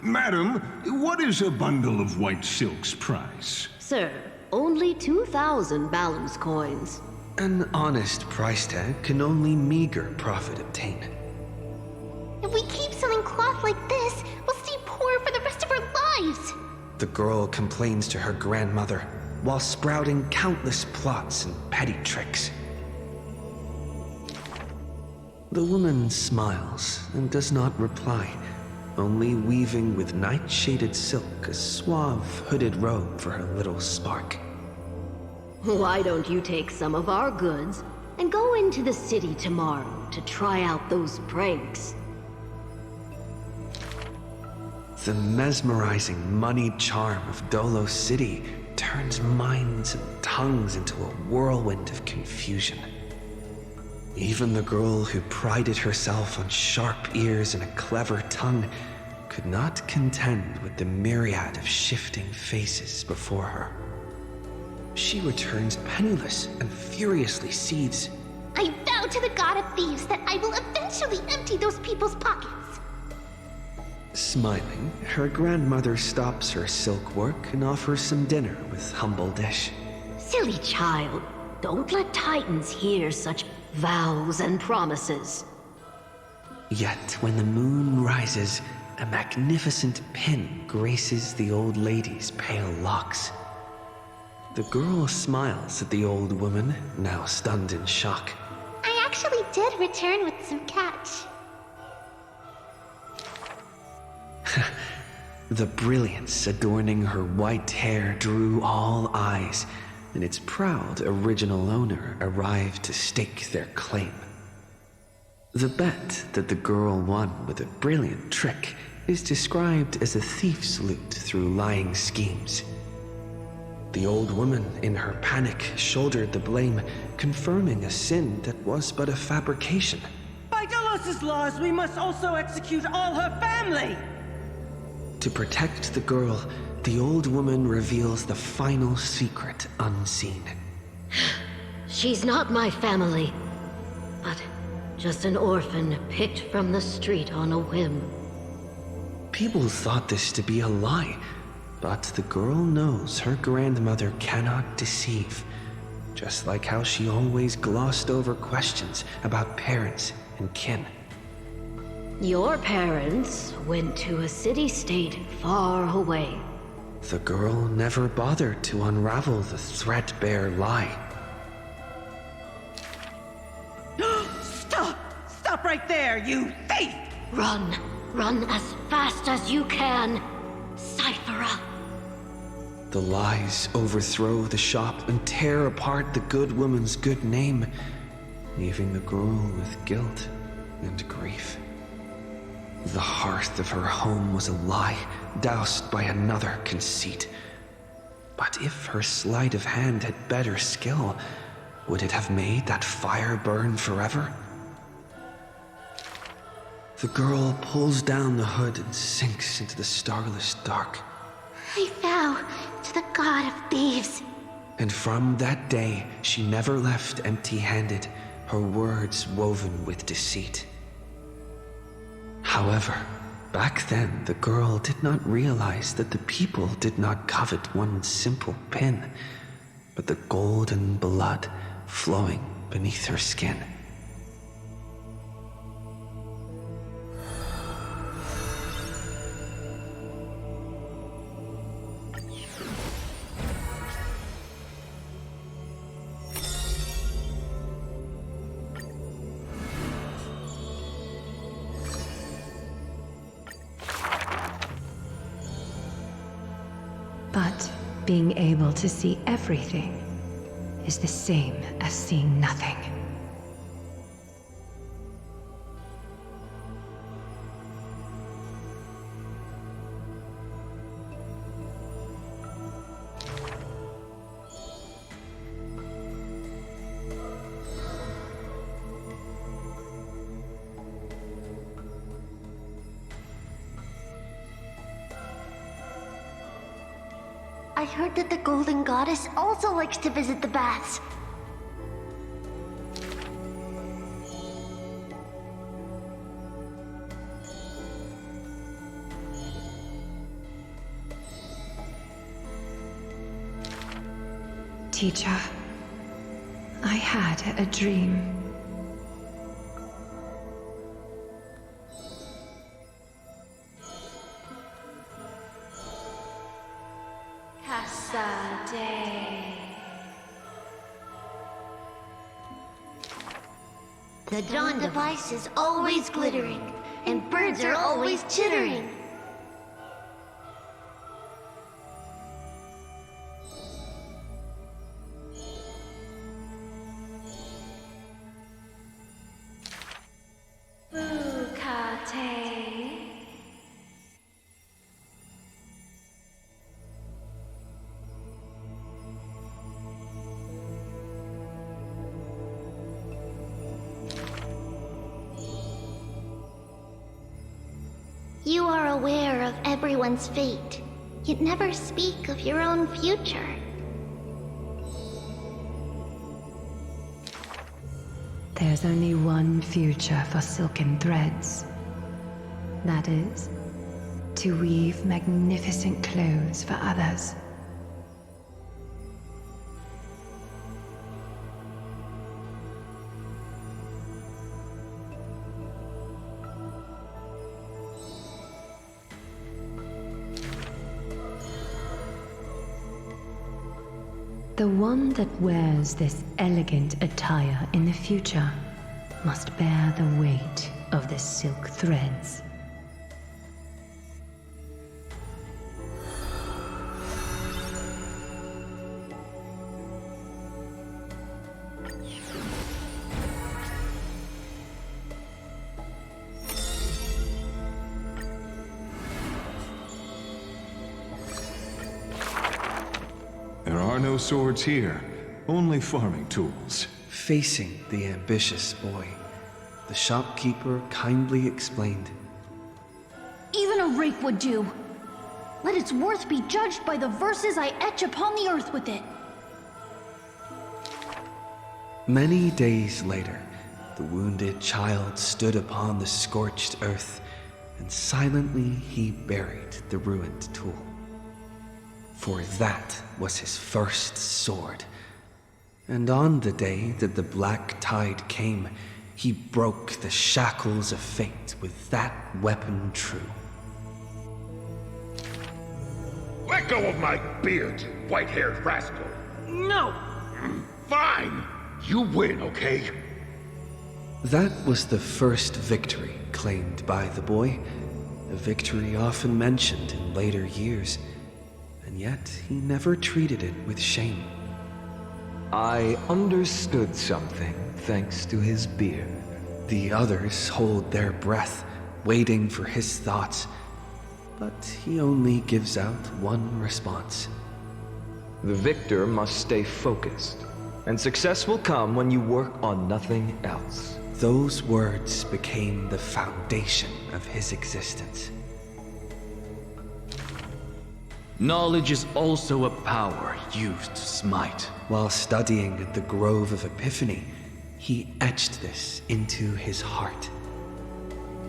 Madam, what is a bundle of white silk's price? Sir, only 2,000 balance coins. An honest price tag can only meager profit obtain. If we keep selling cloth like this, we'll stay poor for the rest of our lives. The girl complains to her grandmother while sprouting countless plots and petty tricks. The woman smiles and does not reply, only weaving with night-shaded silk a suave, hooded robe for her little spark. Why don't you take some of our goods and go into the city tomorrow to try out those pranks? The mesmerizing, moneyed charm of Dolos City turns minds and tongues into a whirlwind of confusion. Even the girl who prided herself on sharp ears and a clever tongue could not contend with the myriad of shifting faces before her. She returns penniless and furiously seethes. I vow to the god of thieves that I will eventually empty those people's pockets. Smiling, her grandmother stops her silk work and offers some dinner with humble dish. Silly child, don't let Titans hear such vows and promises. Yet when the moon rises, a magnificent pin graces the old lady's pale locks. The girl smiles at the old woman, now stunned in shock. I actually did return with some catch. The brilliance adorning her white hair drew all eyes, and its proud original owner arrived to stake their claim. The bet that the girl won with a brilliant trick is described as a thief's loot through lying schemes. The old woman, in her panic, shouldered the blame, confirming a sin that was but a fabrication. By Delos' laws, we must also execute all her family! To protect the girl, the old woman reveals the final secret unseen. She's not my family, but just an orphan picked from the street on a whim. People thought this to be a lie, but the girl knows her grandmother cannot deceive, just like how she always glossed over questions about parents and kin. Your parents went to a city-state far away. The girl never bothered to unravel the threadbare lie. Stop! Stop right there, you thief! Run! Run as fast as you can! Cyphera! The lies overthrow the shop and tear apart the good woman's good name, leaving the girl with guilt and grief. The hearth of her home was a lie, doused by another conceit. But if her sleight of hand had better skill, would it have made that fire burn forever? The girl pulls down the hood and sinks into the starless dark. I vow to the god of thieves. And from that day, she never left empty-handed, her words woven with deceit. However, back then, the girl did not realize that the people did not covet one simple pin, but the golden blood flowing beneath her skin. But being able to see everything is the same as seeing nothing. I heard that the Golden Goddess also likes to visit the baths. Teacher, I had a dream. The dawn device is always glittering, and birds are always chittering. You are aware of everyone's fate, yet never speak of your own future. There's only one future for silken threads. That is, to weave magnificent clothes for others. The one that wears this elegant attire in the future must bear the weight of the silk threads. There are no swords here, only farming tools. Facing the ambitious boy, the shopkeeper kindly explained. Even a rake would do. Let its worth be judged by the verses I etch upon the earth with it. Many days later, the wounded child stood upon the scorched earth, and silently he buried the ruined tool. For that was his first sword. And on the day that the black tide came, he broke the shackles of fate with that weapon true. Let go of my beard, you white-haired rascal! No! Fine! You win, okay? That was the first victory claimed by the boy, a victory often mentioned in later years, and yet he never treated it with shame. I understood something thanks to his beard. The others hold their breath, waiting for his thoughts, but he only gives out one response. The victor must stay focused, and success will come when you work on nothing else. Those words became the foundation of his existence. Knowledge is also a power used to smite. While studying at the Grove of Epiphany, he etched this into his heart.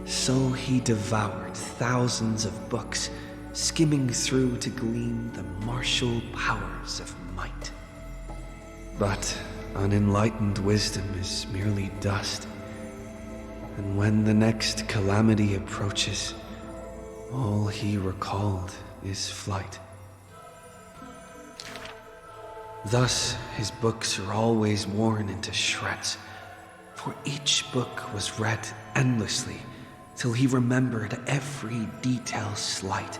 So he devoured thousands of books, skimming through to glean the martial powers of might. But unenlightened wisdom is merely dust. And when the next calamity approaches, all he recalled is flight. Thus, his books are always worn into shreds, for each book was read endlessly till he remembered every detail slight.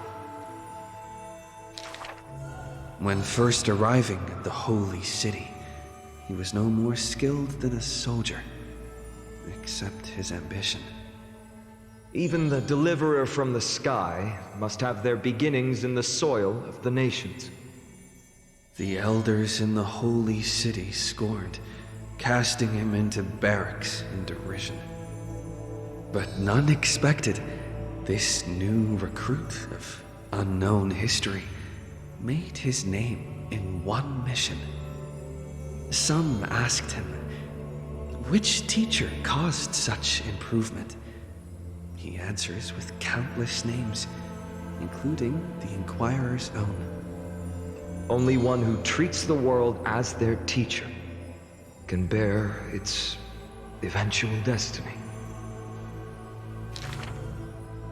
When first arriving at the holy city, he was no more skilled than a soldier, except his ambition. Even the deliverer from the sky must have their beginnings in the soil of the nations. The elders in the holy city scorned, casting him into barracks in derision. But none expected this new recruit of unknown history made his name in one mission. Some asked him, which teacher caused such improvement? He answers with countless names, including the Inquirer's own. Only one who treats the world as their teacher can bear its eventual destiny.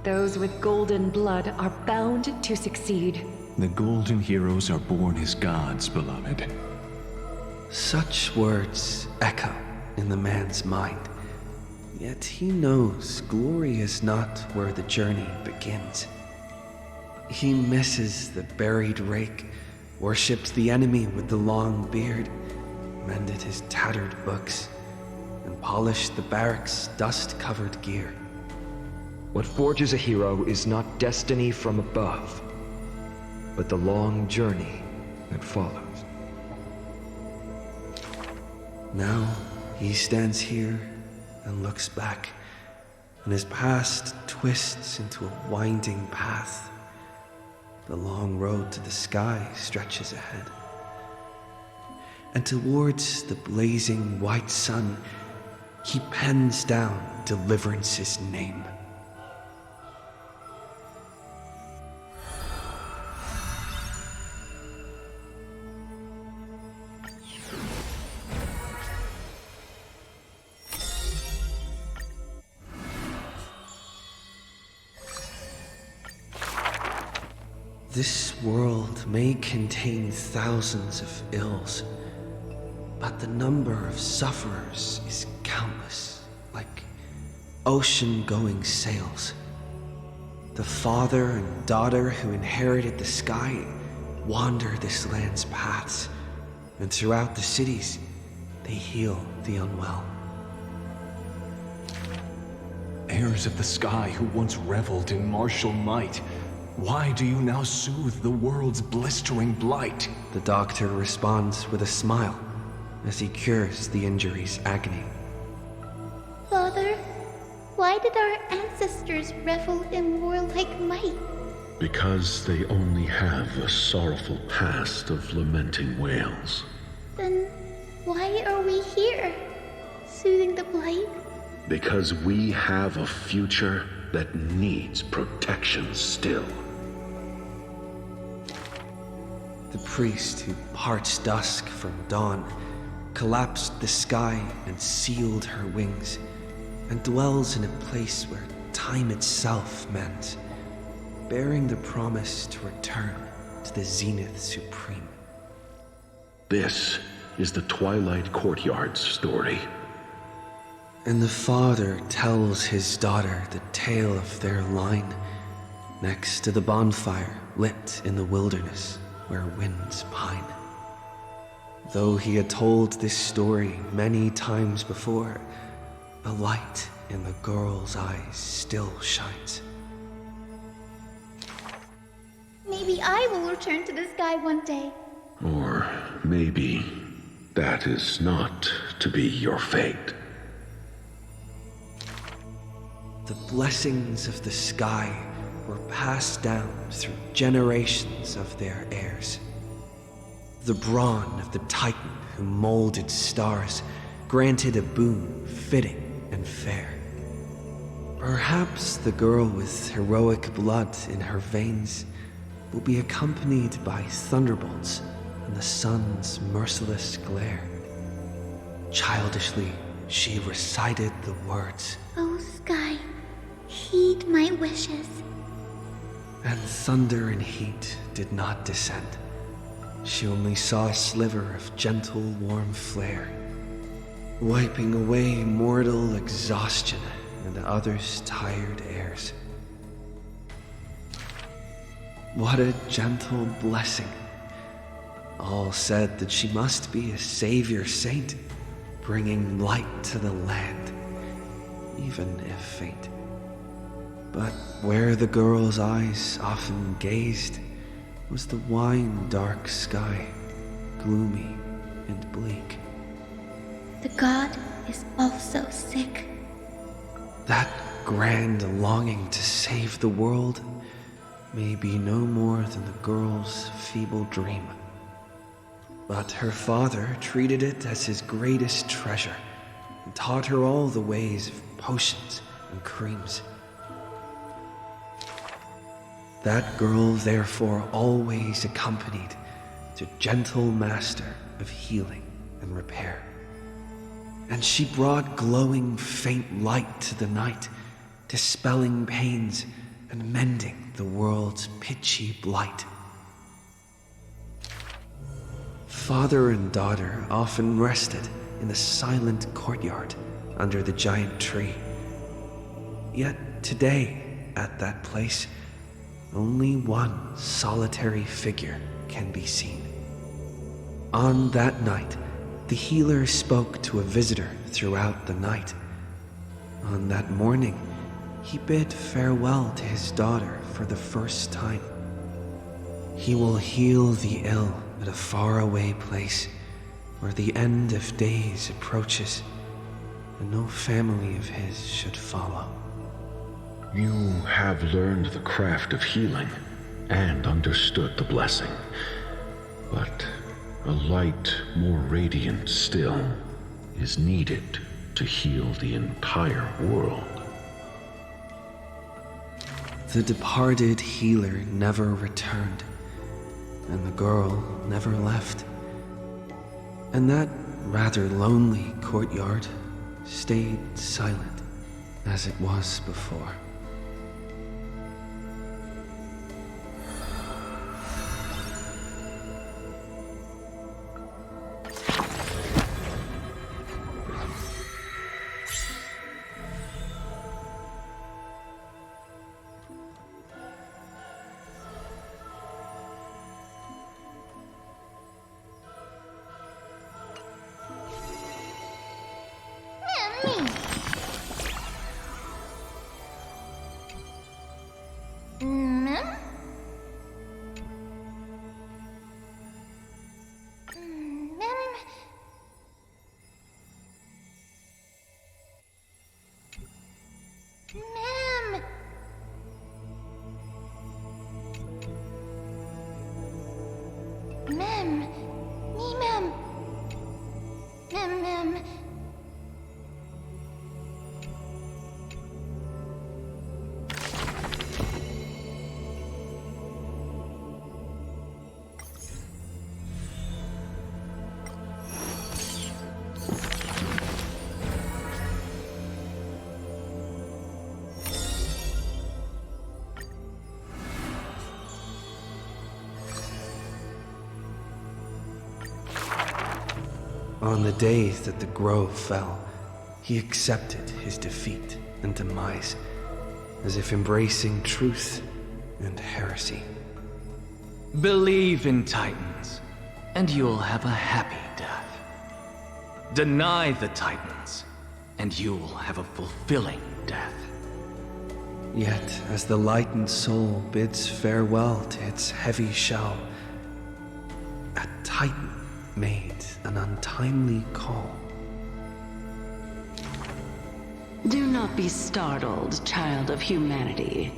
Those with golden blood are bound to succeed. The golden heroes are born as gods, beloved. Such words echo in the man's mind. Yet he knows glory is not where the journey begins. He misses the buried rake, worshipped the enemy with the long beard, mended his tattered books, and polished the barracks' dust-covered gear. What forges a hero is not destiny from above, but the long journey that follows. Now he stands here and looks back, and his past twists into a winding path. The long road to the sky stretches ahead. And towards the blazing white sun, he pens down Deliverance's name. This world may contain thousands of ills, but the number of sufferers is countless, like ocean-going sails. The father and daughter who inherited the sky wander this land's paths, and throughout the cities, they heal the unwell. Heirs of the sky who once reveled in martial might, why do you now soothe the world's blistering blight? The doctor responds with a smile as he cures the injury's agony. Father, why did our ancestors revel in warlike might? Because they only have a sorrowful past of lamenting wails. Then why are we here, soothing the blight? Because we have a future that needs protection still. The priest who parts dusk from dawn collapsed the sky and sealed her wings, and dwells in a place where time itself mends, bearing the promise to return to the zenith supreme. This is the Twilight Courtyard's story. And the father tells his daughter the tale of their line, next to the bonfire lit in the wilderness where winds pine. Though he had told this story many times before, a light in the girl's eyes still shines. Maybe I will return to the sky one day. Or maybe that is not to be your fate. The blessings of the sky were passed down through generations of their heirs. The brawn of the Titan who molded stars granted a boon fitting and fair. Perhaps the girl with heroic blood in her veins will be accompanied by thunderbolts and the sun's merciless glare. Childishly, she recited the words, "Oh sky, heed my wishes." and thunder and heat did not descend. She only saw a sliver of gentle, warm flare, wiping away mortal exhaustion and others' tired airs. What a gentle blessing. All said that she must be a savior saint, bringing light to the land, even if faint. But where the girl's eyes often gazed was the wine-dark sky, gloomy and bleak. The god is also sick. That grand longing to save the world may be no more than the girl's feeble dream. But her father treated it as his greatest treasure and taught her all the ways of potions and creams. That girl therefore always accompanied the gentle master of healing and repair. And she brought glowing faint light to the night, dispelling pains and mending the world's pitchy blight. Father and daughter often rested in the silent courtyard under the giant tree. Yet today, at that place, only one solitary figure can be seen. On that night, the healer spoke to a visitor throughout the night. On that morning, he bid farewell to his daughter for the first time. He will heal the ill at a faraway place where the end of days approaches and no family of his should follow. You have learned the craft of healing and understood the blessing, but a light more radiant still is needed to heal the entire world. The departed healer never returned, and the girl never left. And that rather lonely courtyard stayed silent as it was before. Mem! Mem! Mem! Mem! On the day that the grove fell, he accepted his defeat and demise, as if embracing truth and heresy. Believe in Titans, and you'll have a happy death. Deny the Titans, and you'll have a fulfilling death. Yet, as the lightened soul bids farewell to its heavy shell, a Titan made an untimely call. Do not be startled, child of humanity.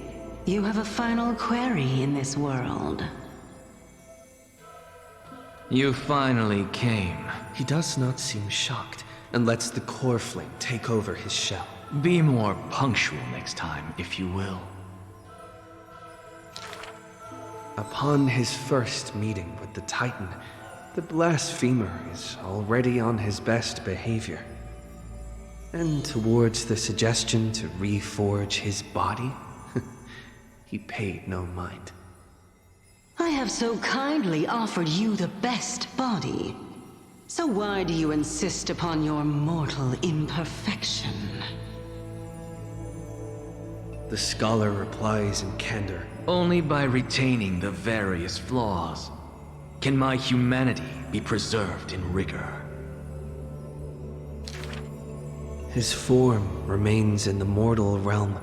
You have a final query in this world. You finally came. He does not seem shocked and lets the core flame take over his shell. Be more punctual next time, if you will. Upon his first meeting with the Titan, the blasphemer is already on his best behavior. And towards the suggestion to reforge his body, he paid no mind. I have so kindly offered you the best body. So why do you insist upon your mortal imperfection? The scholar replies in candor. Only by retaining the various flaws can my humanity be preserved in rigor. His form remains in the mortal realm,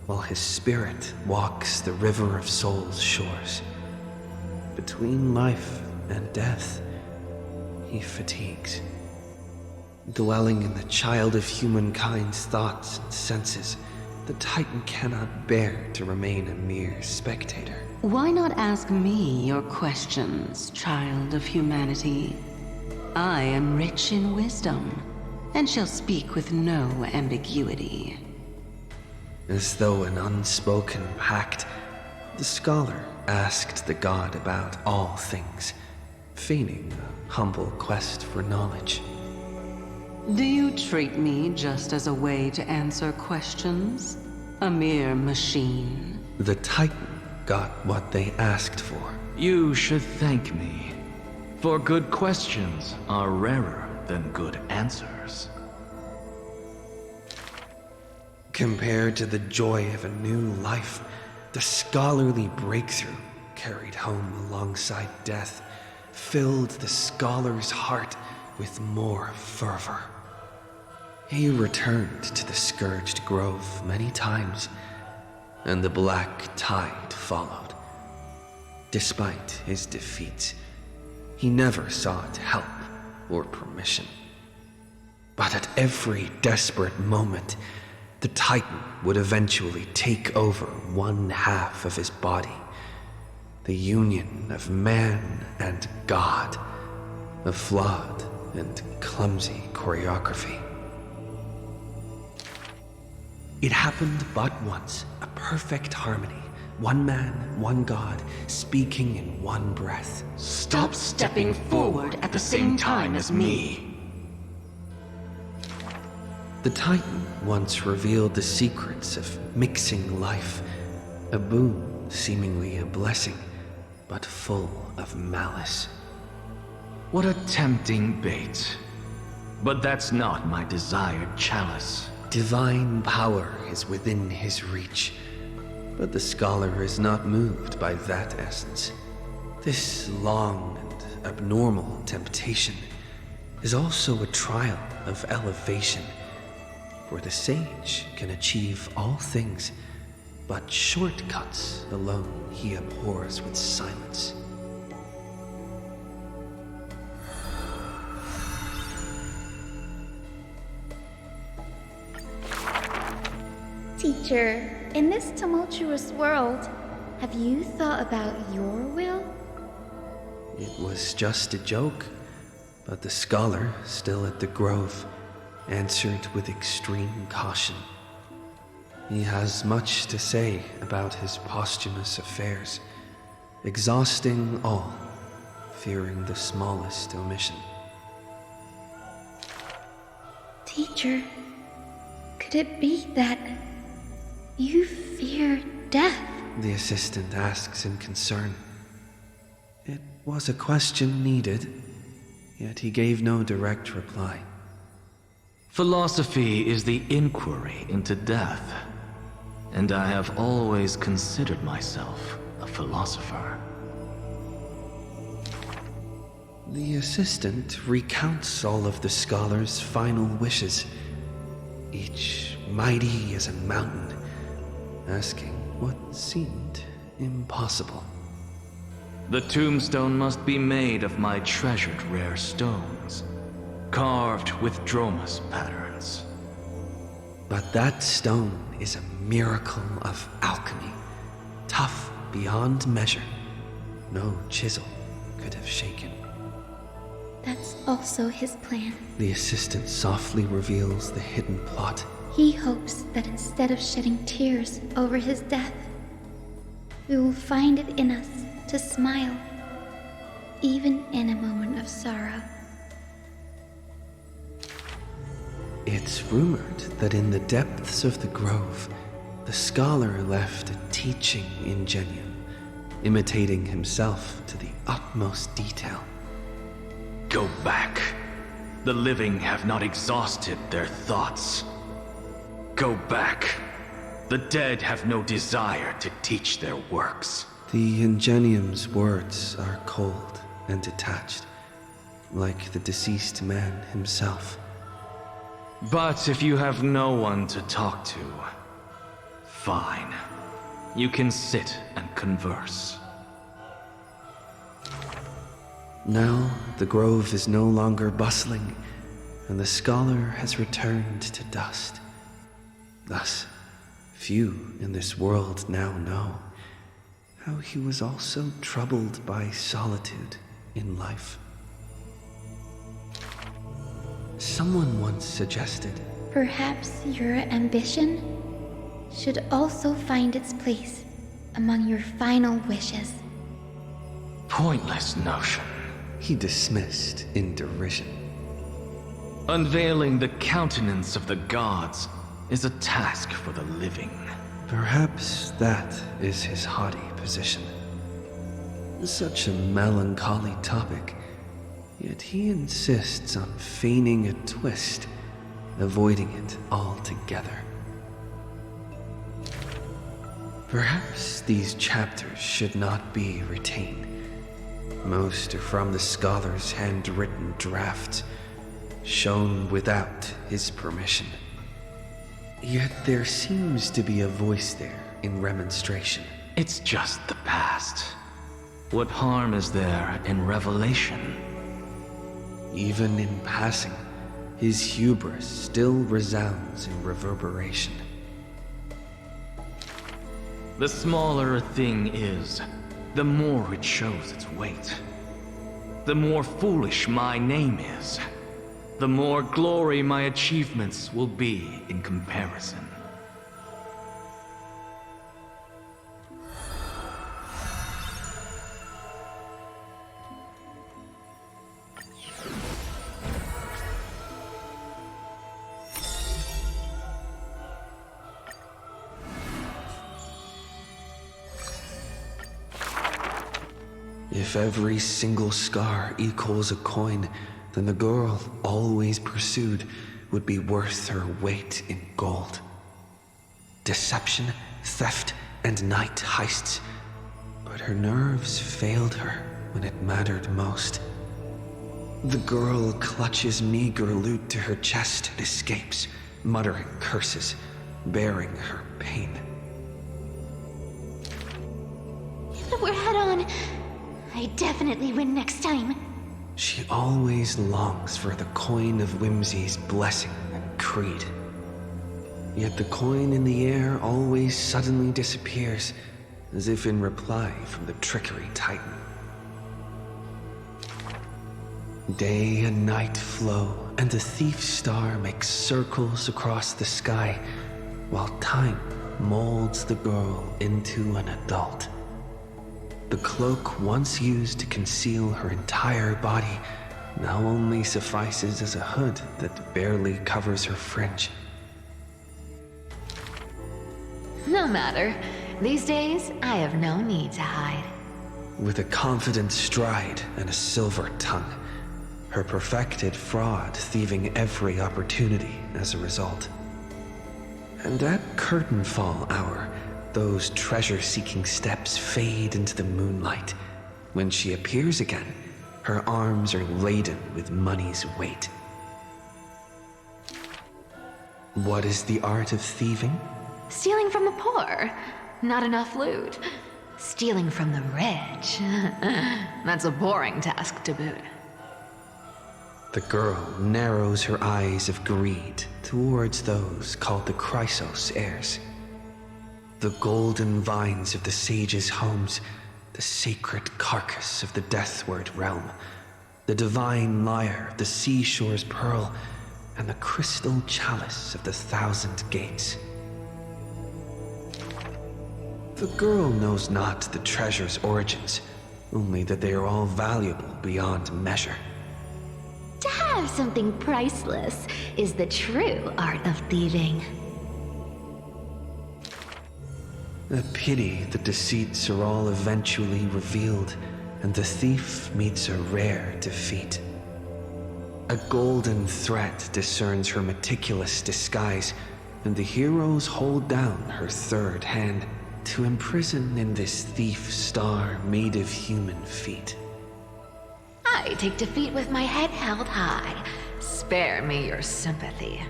while his spirit walks the river of souls' shores. Between life and death, he fatigues. Dwelling in the child of humankind's thoughts and senses, the Titan cannot bear to remain a mere spectator. Why not ask me your questions, child of humanity? I am rich in wisdom, and shall speak with no ambiguity. As though an unspoken pact, the scholar asked the god about all things, feigning a humble quest for knowledge. Do you treat me just as a way to answer questions? A mere machine? The Titan got what they asked for. You should thank me, for good questions are rarer than good answers. Compared to the joy of a new life, the scholarly breakthrough carried home alongside death filled the scholar's heart with more fervor. He returned to the Scourged Grove many times, and the black tide followed. Despite his defeats, he never sought help or permission. But at every desperate moment, the Titan would eventually take over one half of his body. The union of man and God, a flawed and clumsy choreography. It happened but once, a perfect harmony. One man, one God, speaking in one breath. Stop stepping forward at the same time as me. The Titan once revealed the secrets of mixing life, a boon, seemingly a blessing, but full of malice. What a tempting bait. But that's not my desired chalice. Divine power is within his reach, but the scholar is not moved by that essence. This long and abnormal temptation is also a trial of elevation, for the sage can achieve all things, but shortcuts alone he abhors with silence. Teacher, in this tumultuous world, have you thought about your will? It was just a joke, but the scholar, still at the grove, answered with extreme caution. He has much to say about his posthumous affairs, exhausting all, fearing the smallest omission. Teacher, could it be that you fear death? The assistant asks in concern. It was a question needed, yet he gave no direct reply. Philosophy is the inquiry into death, and I have always considered myself a philosopher. The assistant recounts all of the scholar's final wishes, each mighty as a mountain, asking what seemed impossible. The tombstone must be made of my treasured rare stones, carved with Dromus patterns. But that stone is a miracle of alchemy, tough beyond measure. No chisel could have shaken. That's also his plan. The assistant softly reveals the hidden plot. He hopes that instead of shedding tears over his death, we will find it in us to smile, even in a moment of sorrow. It's rumored that in the depths of the grove, the scholar left a teaching ingenium, imitating himself to the utmost detail. Go back. The living have not exhausted their thoughts. Go back. The dead have no desire to teach their works. The ingenium's words are cold and detached, like the deceased man himself. But if you have no one to talk to, fine. You can sit and converse. Now, the grove is no longer bustling, and the scholar has returned to dust. Thus, few in this world now know how he was also troubled by solitude in life. Someone once suggested, perhaps your ambition should also find its place among your final wishes. Pointless notion. He dismissed in derision. Unveiling the countenance of the gods is a task for the living. Perhaps that is his haughty position. Such a melancholy topic, yet he insists on feigning a twist, avoiding it altogether. Perhaps these chapters should not be retained. Most are from the scholar's handwritten drafts, shown without his permission. Yet there seems to be a voice there in remonstration. It's just the past. What harm is there in revelation? Even in passing, his hubris still resounds in reverberation. The smaller a thing is, the more it shows its weight. The more foolish my name is, the more glory my achievements will be in comparison. If every single scar equals a coin, then the girl always pursued would be worth her weight in gold. Deception, theft, and night heists. But her nerves failed her when it mattered most. The girl clutches meager loot to her chest and escapes, muttering curses, bearing her pain. We're head on. I definitely win next time. She always longs for the coin of Whimsy's blessing and creed. Yet the coin in the air always suddenly disappears, as if in reply from the trickery titan. Day and night flow, and the thief's star makes circles across the sky, while time molds the girl into an adult. The cloak once used to conceal her entire body now only suffices as a hood that barely covers her fringe. No matter. These days, I have no need to hide. With a confident stride and a silver tongue, her perfected fraud thieving every opportunity as a result. And at curtain fall hour, those treasure-seeking steps fade into the moonlight. When she appears again, her arms are laden with money's weight. What is the art of thieving? Stealing from the poor. Not enough loot. Stealing from the rich. That's a boring task to boot. The girl narrows her eyes of greed towards those called the Chrysos heirs. The golden vines of the sages' homes, the sacred carcass of the Deathward realm, the divine lyre of the seashore's pearl, and the crystal chalice of the thousand gates. The girl knows not the treasure's origins, only that they are all valuable beyond measure. To have something priceless is the true art of thieving. A pity the deceits are all eventually revealed, and the thief meets a rare defeat. A golden thread discerns her meticulous disguise, and the heroes hold down her third hand to imprison in this thief star made of human feet. I take defeat with my head held high. Spare me your sympathy.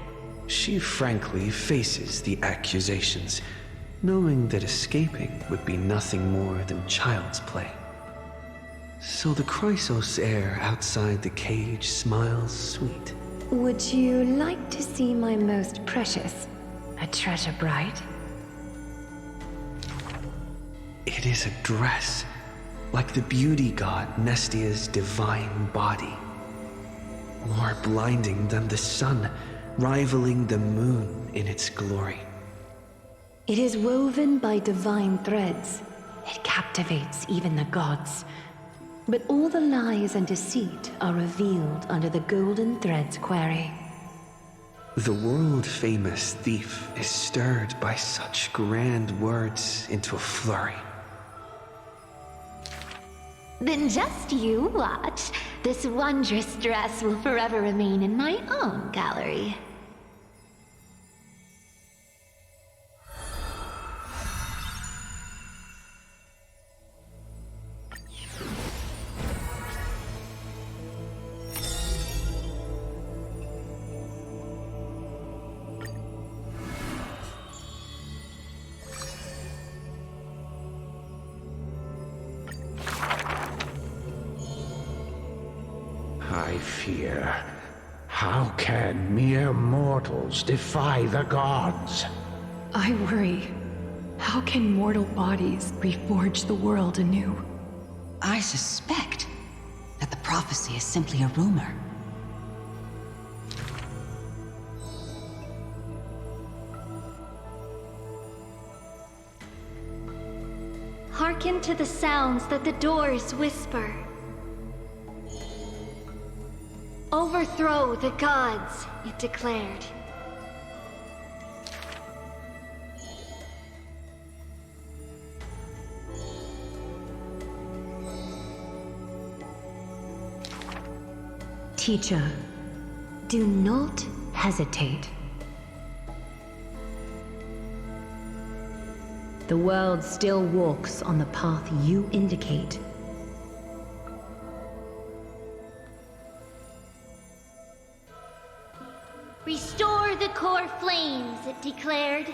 She frankly faces the accusations, knowing that escaping would be nothing more than child's play. So the Chrysos heir outside the cage smiles sweet. Would you like to see my most precious, a treasure bride? It is a dress, like the beauty god Nestia's divine body. More blinding than the sun, rivaling the moon in its glory. It is woven by divine threads. It captivates even the gods. But all the lies and deceit are revealed under the golden thread's query. The world-famous thief is stirred by such grand words into a flurry. Then just you watch. This wondrous dress will forever remain in my own gallery. I fear. How can mere mortals defy the gods? I worry. How can mortal bodies reforge the world anew? I suspect that the prophecy is simply a rumor. Hearken to the sounds that the doors whisper. Overthrow the gods, it declared. Teacher, do not hesitate. The world still walks on the path you indicate. Restore the core flames, it declared.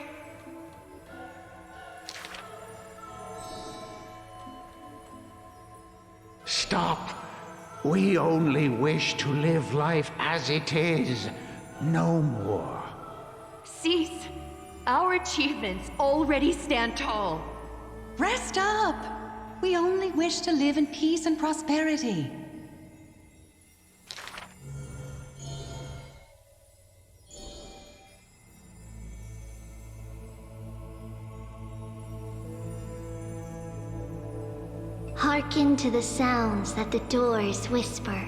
Stop. We only wish to live life as it is. No more. Cease. Our achievements already stand tall. Rest up! We only wish to live in peace and prosperity. Hearken to the sounds that the doors whisper.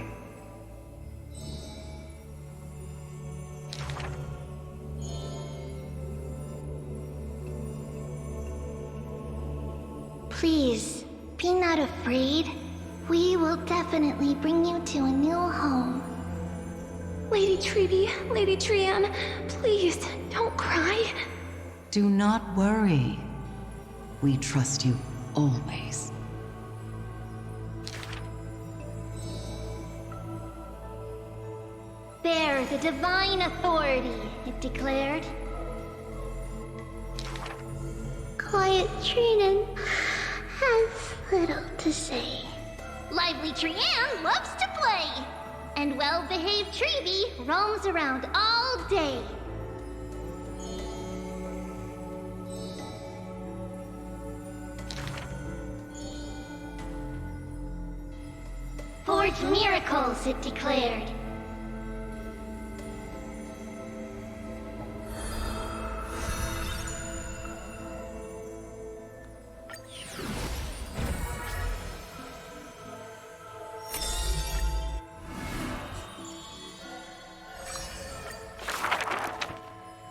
Please, be not afraid. We will definitely bring you to a new home. Lady Treeby, Lady Trianne, please, don't cry. Do not worry. We trust you always. Bear the divine authority, it declared. Quiet Trinan has little to say. Lively Trianne loves to play. And well-behaved Treeby roams around all day. Forge miracles, it declared.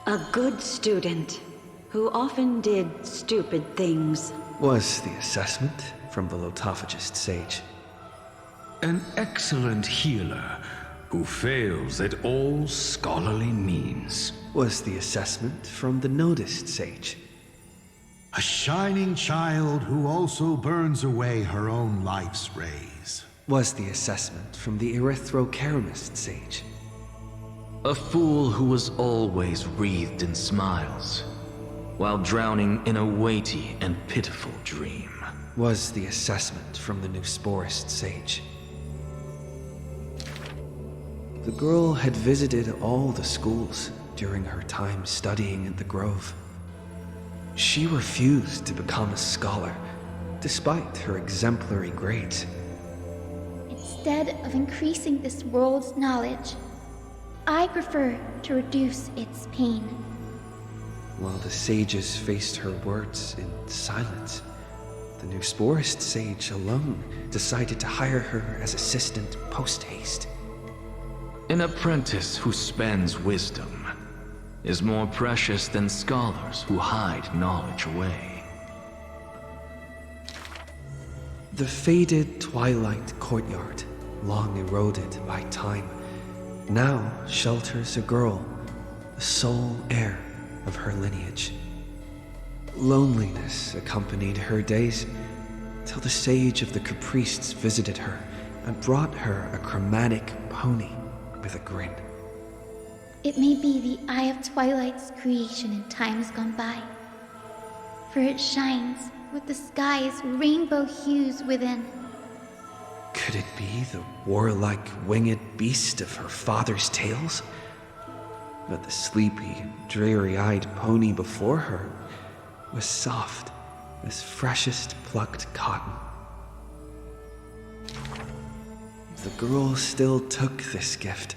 A good student, who often did stupid things. Was the assessment from the Lotophagist sage. An excellent healer who fails at all scholarly means. Was the assessment from the Nodist sage. A shining child who also burns away her own life's rays. Was the assessment from the Erythrocaramist sage. A fool who was always wreathed in smiles, while drowning in a weighty and pitiful dream. Was the assessment from the Nusporist sage. The girl had visited all the schools during her time studying at the Grove. She refused to become a scholar, despite her exemplary grades. Instead of increasing this world's knowledge, I prefer to reduce its pain. While the sages faced her words in silence, the Nusporist sage alone decided to hire her as assistant post-haste. An apprentice who spends wisdom is more precious than scholars who hide knowledge away. The faded twilight courtyard, long eroded by time, now shelters a girl, the sole heir of her lineage. Loneliness accompanied her days, till the sage of the Caprists visited her and brought her a chromatic pony with a grin. It may be the Eye of Twilight's creation in times gone by, for it shines with the sky's rainbow hues within. Could it be the warlike winged beast of her father's tales? But the sleepy, dreary-eyed pony before her was soft as freshest plucked cotton. The girl still took this gift,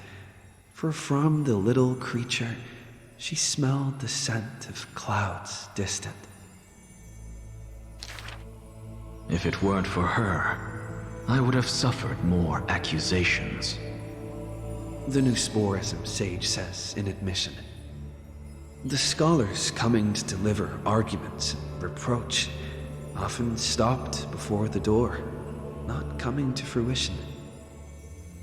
for from the little creature she smelled the scent of clouds distant. If it weren't for her, I would have suffered more accusations. The Nusporism sage says in admission. The scholars coming to deliver arguments and reproach often stopped before the door, not coming to fruition.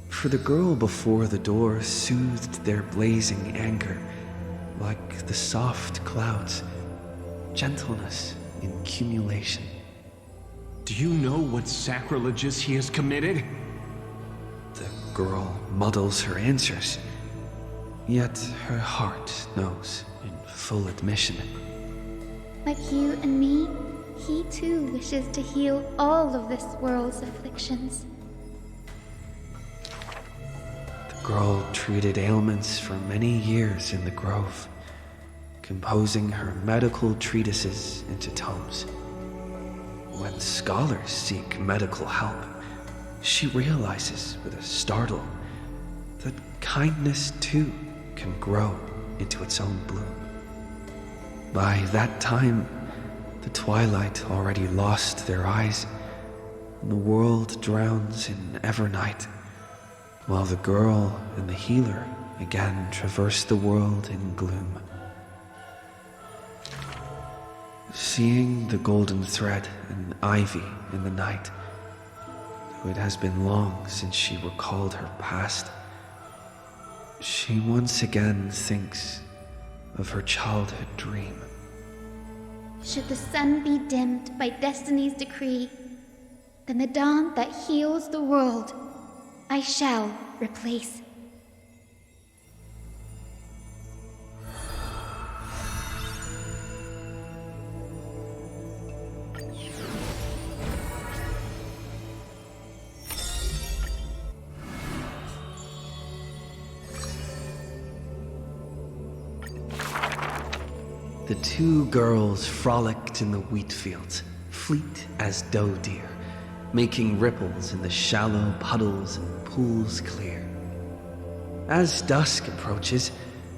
For the girl before the door soothed their blazing anger like the soft clouds, gentleness in cumulation. Do you know what sacrileges he has committed? The girl muddles her answers, yet her heart knows in full admission. Like you and me, he too wishes to heal all of this world's afflictions. The girl treated ailments for many years in the Grove, composing her medical treatises into tomes. When scholars seek medical help, she realizes with a startle that kindness too can grow into its own bloom. By that time, the twilight already lost their eyes, and the world drowns in evernight, while the girl and the healer again traverse the world in gloom. Seeing the golden thread and ivy in the night, though it has been long since she recalled her past, she once again thinks of her childhood dream. Should the sun be dimmed by destiny's decree, then the dawn that heals the world I shall replace. The two girls frolicked in the wheat fields, fleet as doe deer, making ripples in the shallow puddles and pools clear. As dusk approaches,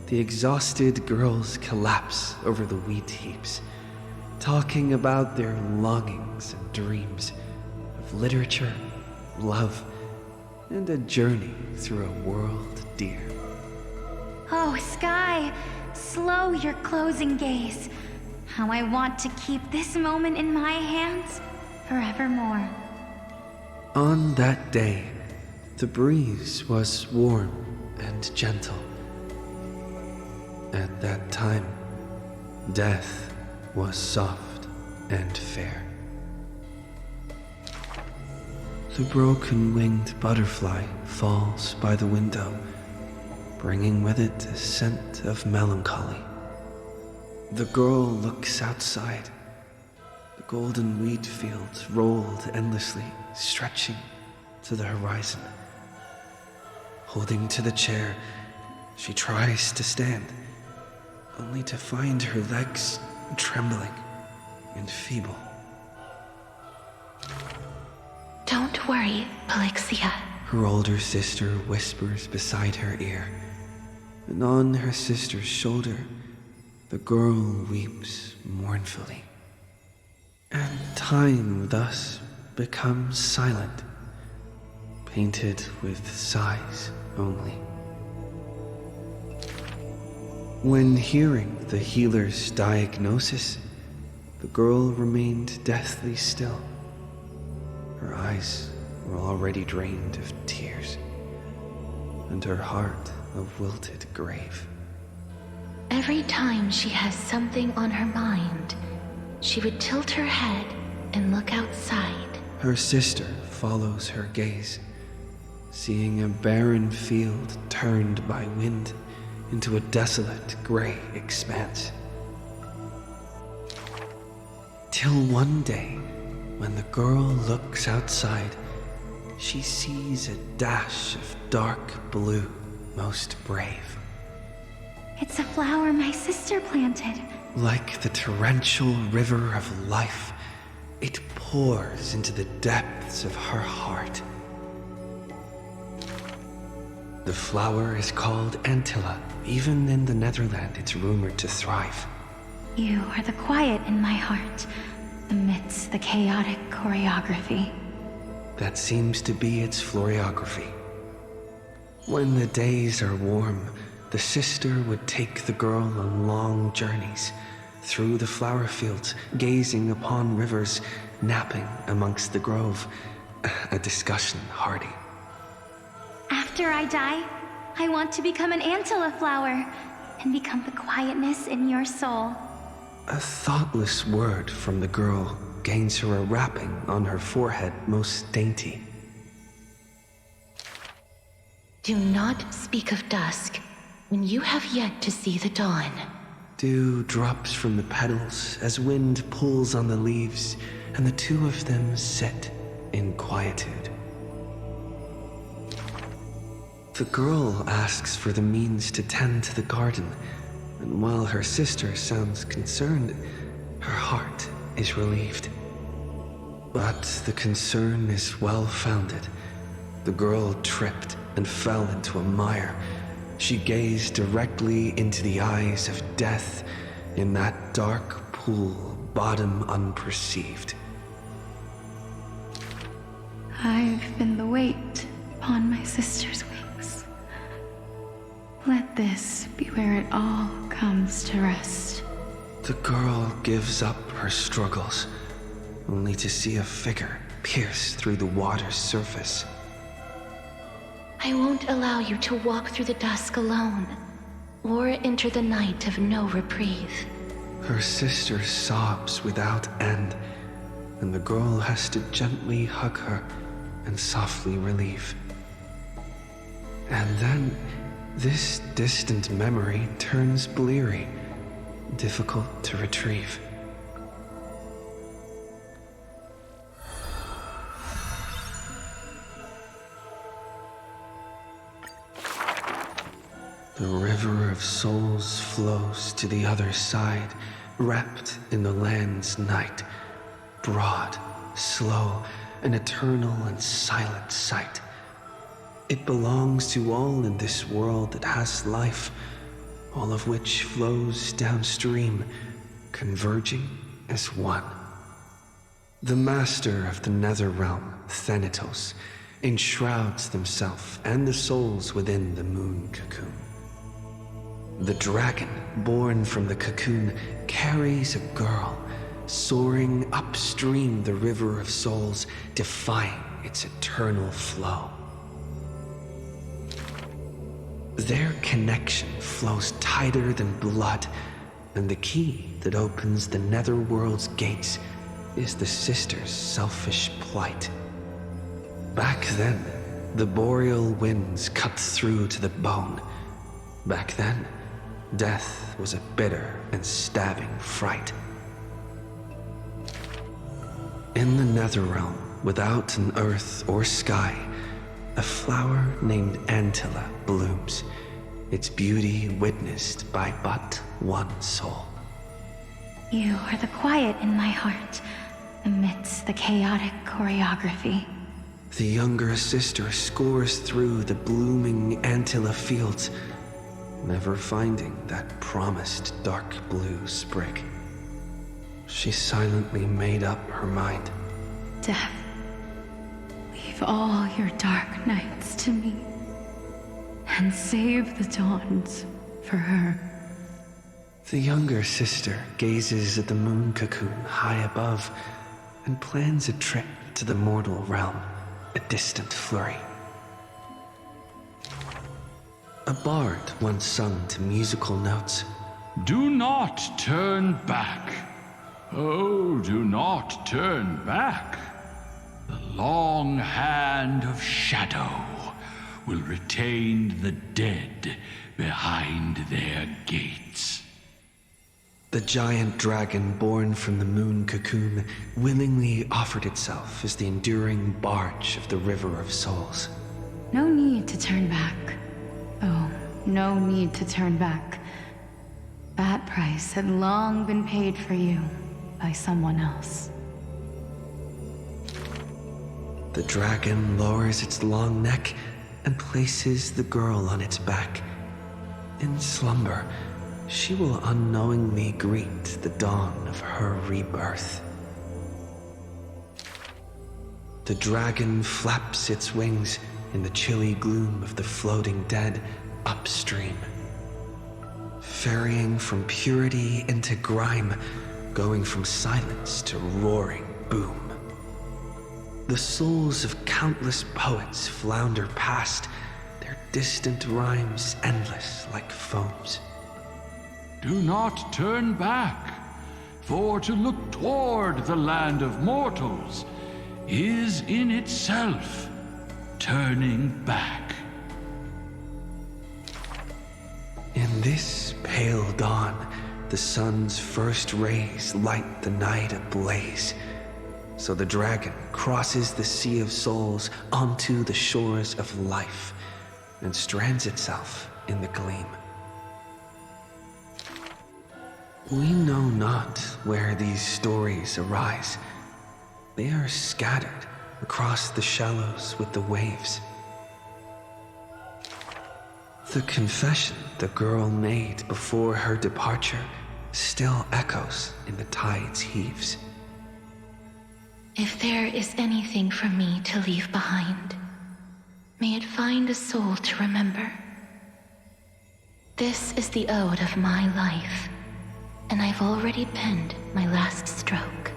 the exhausted girls collapse over the wheat heaps, talking about their longings and dreams of literature, love, and a journey through a world dear. Oh, Sky, slow your closing gaze. How I want to keep this moment in my hands forevermore. On that day, the breeze was warm and gentle. At that time, death was soft and fair. The broken-winged butterfly falls by the window, bringing with it a scent of melancholy. The girl looks outside. The golden wheat fields rolled endlessly, stretching to the horizon. Holding to the chair, she tries to stand, only to find her legs trembling and feeble. Don't worry, Polixia. Her older sister whispers beside her ear, and on her sister's shoulder, the girl weeps mournfully. And time thus becomes silent, painted with sighs only. When hearing the healer's diagnosis, the girl remained deathly still. Her eyes were already drained of tears, and her heart a wilted grave. Every time she has something on her mind, she would tilt her head and look outside. Her sister follows her gaze, seeing a barren field turned by wind into a desolate gray expanse. Till one day, when the girl looks outside, she sees a dash of dark blue, most brave. It's a flower my sister planted. Like the torrential river of life, it pours into the depths of her heart. The flower is called Antilla. Even in the Netherland, it's rumored to thrive. You are the quiet in my heart, amidst the chaotic choreography. That seems to be its floriography. When the days are warm, the sister would take the girl on long journeys through the flower fields, gazing upon rivers, napping amongst the grove, a discussion hardy. After I die, I want to become an Antilla flower and become the quietness in your soul. A thoughtless word from the girl gains her a wrapping on her forehead most dainty. Do not speak of dusk when you have yet to see the dawn. Dew drops from the petals as wind pulls on the leaves, and the two of them sit in quietude. The girl asks for the means to tend to the garden, and while her sister sounds concerned, her heart is relieved. But the concern is well-founded. The girl tripped and fell into a mire. She gazed directly into the eyes of death in that dark pool, bottom unperceived. I've been the weight upon my sister's wings. Let this be where it all comes to rest. The girl gives up her struggles, only to see a figure pierce through the water's surface. I won't allow you to walk through the dusk alone, or enter the night of no reprieve. Her sister sobs without end, and the girl has to gently hug her and softly relieve. And then, this distant memory turns bleary, difficult to retrieve. The river of souls flows to the other side, wrapped in the land's night. Broad, slow, an eternal and silent sight. It belongs to all in this world that has life, all of which flows downstream, converging as one. The master of the nether realm, Thanatos, enshrouds himself and the souls within the moon cocoon. The dragon, born from the cocoon, carries a girl, soaring upstream the river of souls, defying its eternal flow. Their connection flows tighter than blood, and the key that opens the netherworld's gates is the sisters' selfish plight. Back then, the boreal winds cut through to the bone. Back then, death was a bitter and stabbing fright. In the Netherrealm, without an earth or sky, a flower named Antilla blooms, its beauty witnessed by but one soul. You are the quiet in my heart, amidst the chaotic choreography. The younger sister scores through the blooming Antilla fields, never finding that promised dark blue sprig. She silently made up her mind. Death, leave all your dark nights to me, and save the dawns for her. The younger sister gazes at the moon cocoon high above and plans a trip to the mortal realm, a distant flurry. A bard once sung to musical notes. Do not turn back. Oh, do not turn back. The long hand of shadow will retain the dead behind their gates. The giant dragon born from the moon cocoon willingly offered itself as the enduring barge of the River of Souls. No need to turn back. Oh, no need to turn back. That price had long been paid for you by someone else. The dragon lowers its long neck and places the girl on its back. In slumber, she will unknowingly greet the dawn of her rebirth. The dragon flaps its wings in the chilly gloom of the floating dead upstream, ferrying from purity into grime, going from silence to roaring boom. The souls of countless poets flounder past, their distant rhymes endless like foams. Do not turn back, for to look toward the land of mortals is in itself turning back. In this pale dawn, the sun's first rays light the night ablaze. So the dragon crosses the sea of souls onto the shores of life and strands itself in the gleam. We know not where these stories arise. They are scattered across the shallows with the waves. The confession the girl made before her departure still echoes in the tide's heaves. If there is anything for me to leave behind, may it find a soul to remember. This is the ode of my life, and I've already penned my last stroke.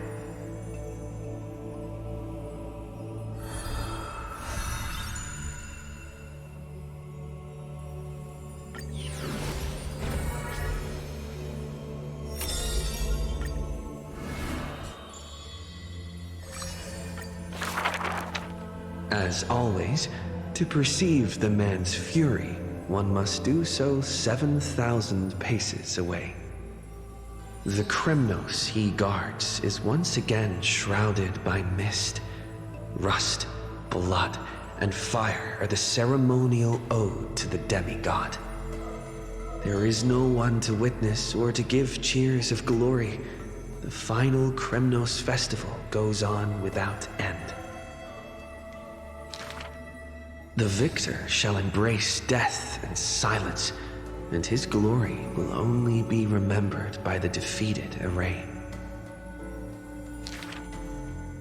As always, to perceive the man's fury, one must do so 7,000 paces away. The Kremnos he guards is once again shrouded by mist. Rust, blood, and fire are the ceremonial ode to the demigod. There is no one to witness or to give cheers of glory. The final Kremnos festival goes on without end. The victor shall embrace death and silence, and his glory will only be remembered by the defeated array.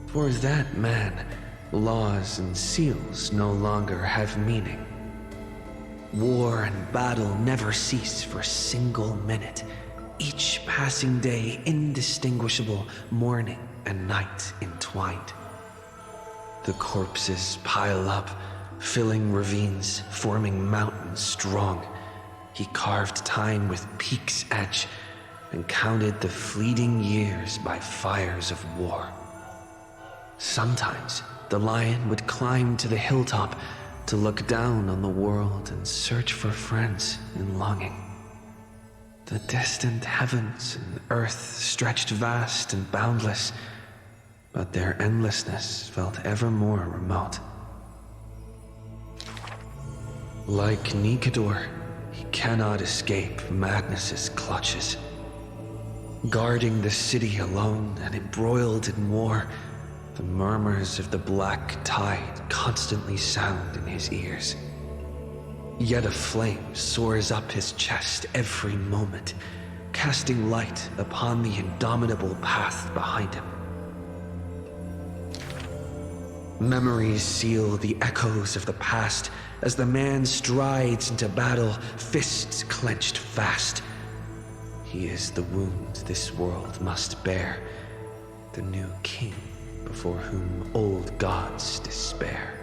For that man, laws and seals no longer have meaning. War and battle never cease for a single minute, each passing day indistinguishable, morning and night entwined. The corpses pile up, filling ravines, forming mountains strong. He carved time with peak's edge and counted the fleeting years by fires of war. Sometimes the lion would climb to the hilltop to look down on the world and search for friends in longing. The distant heavens and earth stretched vast and boundless, but their endlessness felt ever more remote. Like Nikador, he cannot escape Magnus's clutches. Guarding the city alone and embroiled in war, the murmurs of the black tide constantly sound in his ears. Yet a flame soars up his chest every moment, casting light upon the indomitable path behind him. Memories seal the echoes of the past as the man strides into battle, fists clenched fast. He is the wound this world must bear, the new king before whom old gods despair.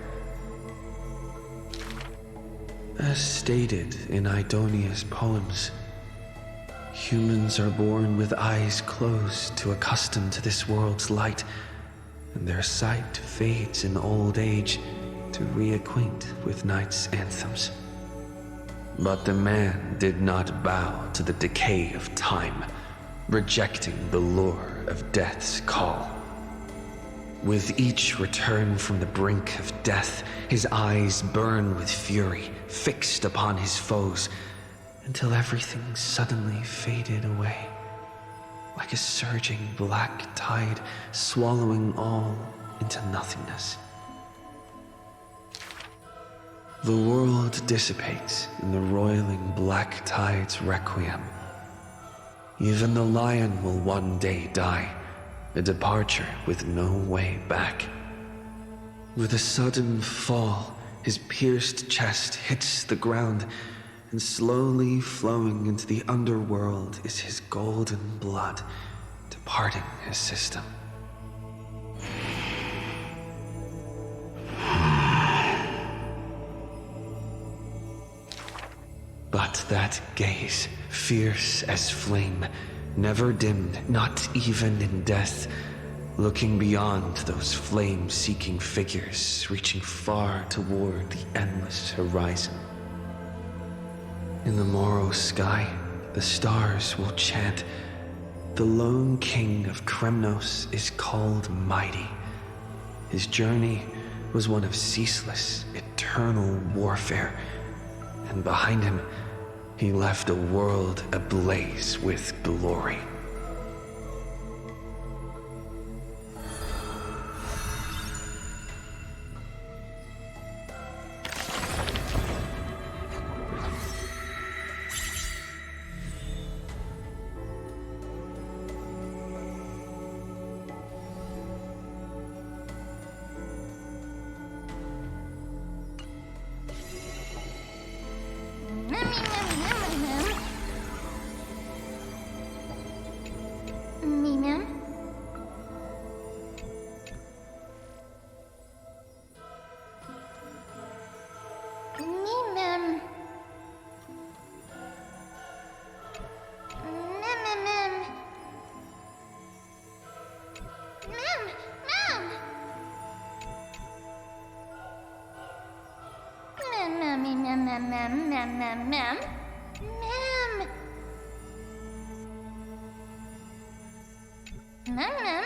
As stated in Idonia's poems, humans are born with eyes closed to accustom to this world's light, and their sight fades in old age to reacquaint with night's anthems. But the man did not bow to the decay of time, rejecting the lure of death's call. With each return from the brink of death, his eyes burn with fury, fixed upon his foes, until everything suddenly faded away, like a surging black tide swallowing all into nothingness. The world dissipates in the roiling black tide's requiem. Even the lion will one day die, a departure with no way back. With a sudden fall, his pierced chest hits the ground, and slowly flowing into the underworld is his golden blood, departing his system. But that gaze, fierce as flame, never dimmed, not even in death, looking beyond those flame-seeking figures, reaching far toward the endless horizon. In the morrow sky, the stars will chant, "The lone king of Kremnos is called mighty." His journey was one of ceaseless, eternal warfare, and behind him, he left a world ablaze with glory. Ma'am! Ma'am! Ma'am. Ma'am.